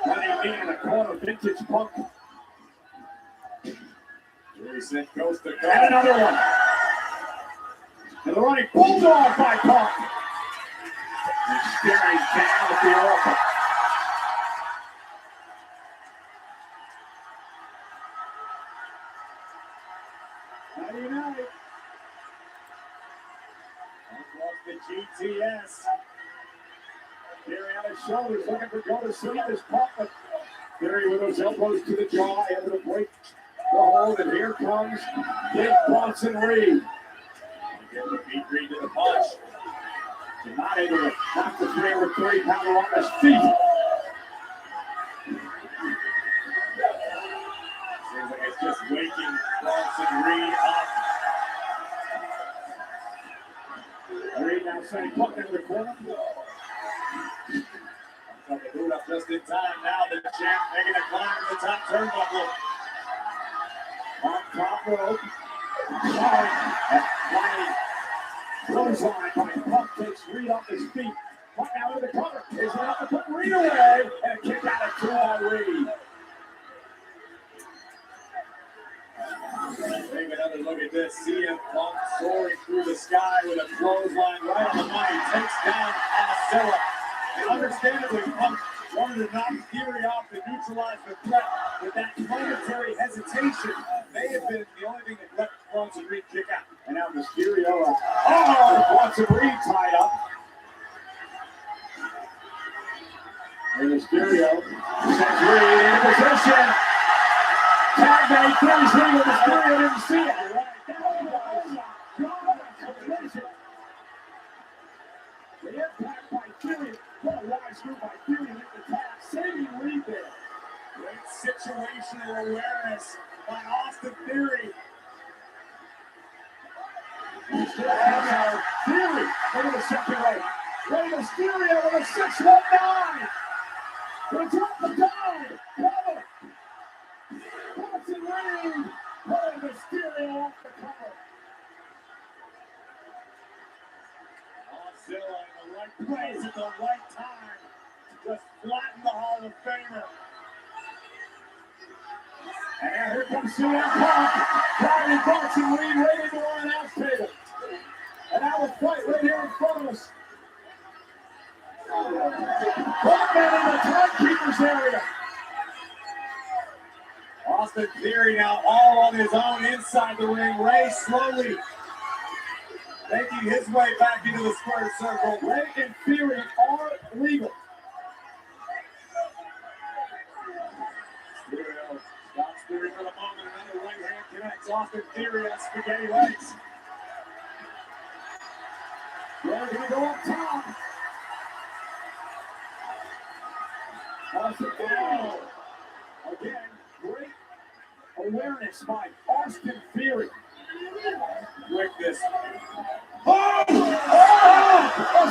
Running in the corner, vintage Punk. Theory sent goes to go. And another one. And the running bulldog by Punk. And staring down at the Oracle. United. Off the GTS. Theory on his shoulders, looking for go to sleep his Punk. Theory with those elbows to the jaw, able to break the hold, and here comes Big Bronson Reed. Again, the beat Reed to the punch. He's not able to knock the 330-pounder on his feet. Seems like it's just weight Bronson Reed up. Reed now saying, put into the corner. Got the boot up just in time. Now the champ making a climb to the top turnbuckle. On top rope. Clothesline by Punk takes Reed off his feet. Punk out of the cover. Is enough to put Reed away. And a kick out of two on Reed. Take another look at this. CM Punk soaring through the sky with a clothesline right on the money. Takes down Oscilla. And understandably, Punk wanted to knock Theory off to neutralize the threat with that momentary hesitation. May have been the only thing that let Bronson Reed kick out. And now Mysterio. Bronson Reed tied up. And Mysterio sends Reed into position. Tag made Theory's ring with Mysterio didn't see it. The impact by Theory. What a wise move by Theory with the tag. Saving Reed there. Great situational awareness by Austin Theory. Theory. Look at the second right. Rey Mysterio with a 619. Gonna drop the dive. Cover. Bronson Reed. Rey Mysterio off the cover. Oscilla in the right place at the right time to just flatten the Hall of Famer. And here comes CM Punk, driving Bronson Reed right into our announce table. And now the fight right here in front of us. Punk in the timekeeper's area. Austin Theory now all on his own inside the ring. Rey slowly making his way back into the square circle. Rey and Theory are legal. Mysterio stops Theory for the moment. Another right hand connects Austin Theory on spaghetti legs. They're going to go up top. Austin Theory. Again, great awareness by Austin Theory. Quickness. A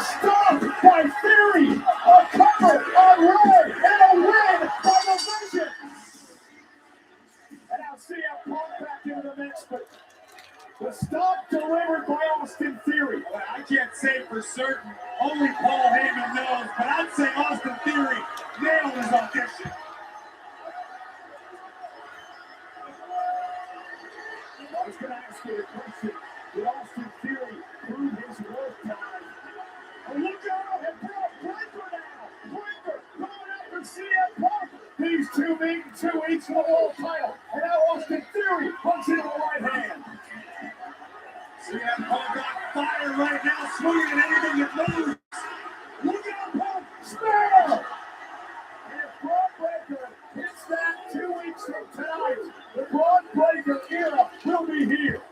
stop by Theory. A cover on Rey. And a win by the Vision. And now CM Punk back into the mix, but the stop delivered by Austin Theory. Well, I can't say for certain. Only Paul Heyman knows, but I'd say Austin Theory nailed his audition. I was going to ask you a question. Did Austin Theory prove his worth tonight? Oh, look out! And Brock Breaker now! Breaker going after CM Punk! These two meeting 2 weeks for the world title. And now Austin Theory punches in the right hand. CM Punk on fire right now, swinging at anything that moves. Look out, Punk! Snare! And if Brock Breaker hits that 2 weeks from tonight, the Brock Breaker era will be here.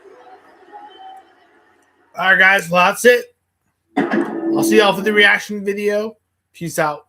All right, guys. Well, that's it. I'll see y'all for the reaction video. Peace out.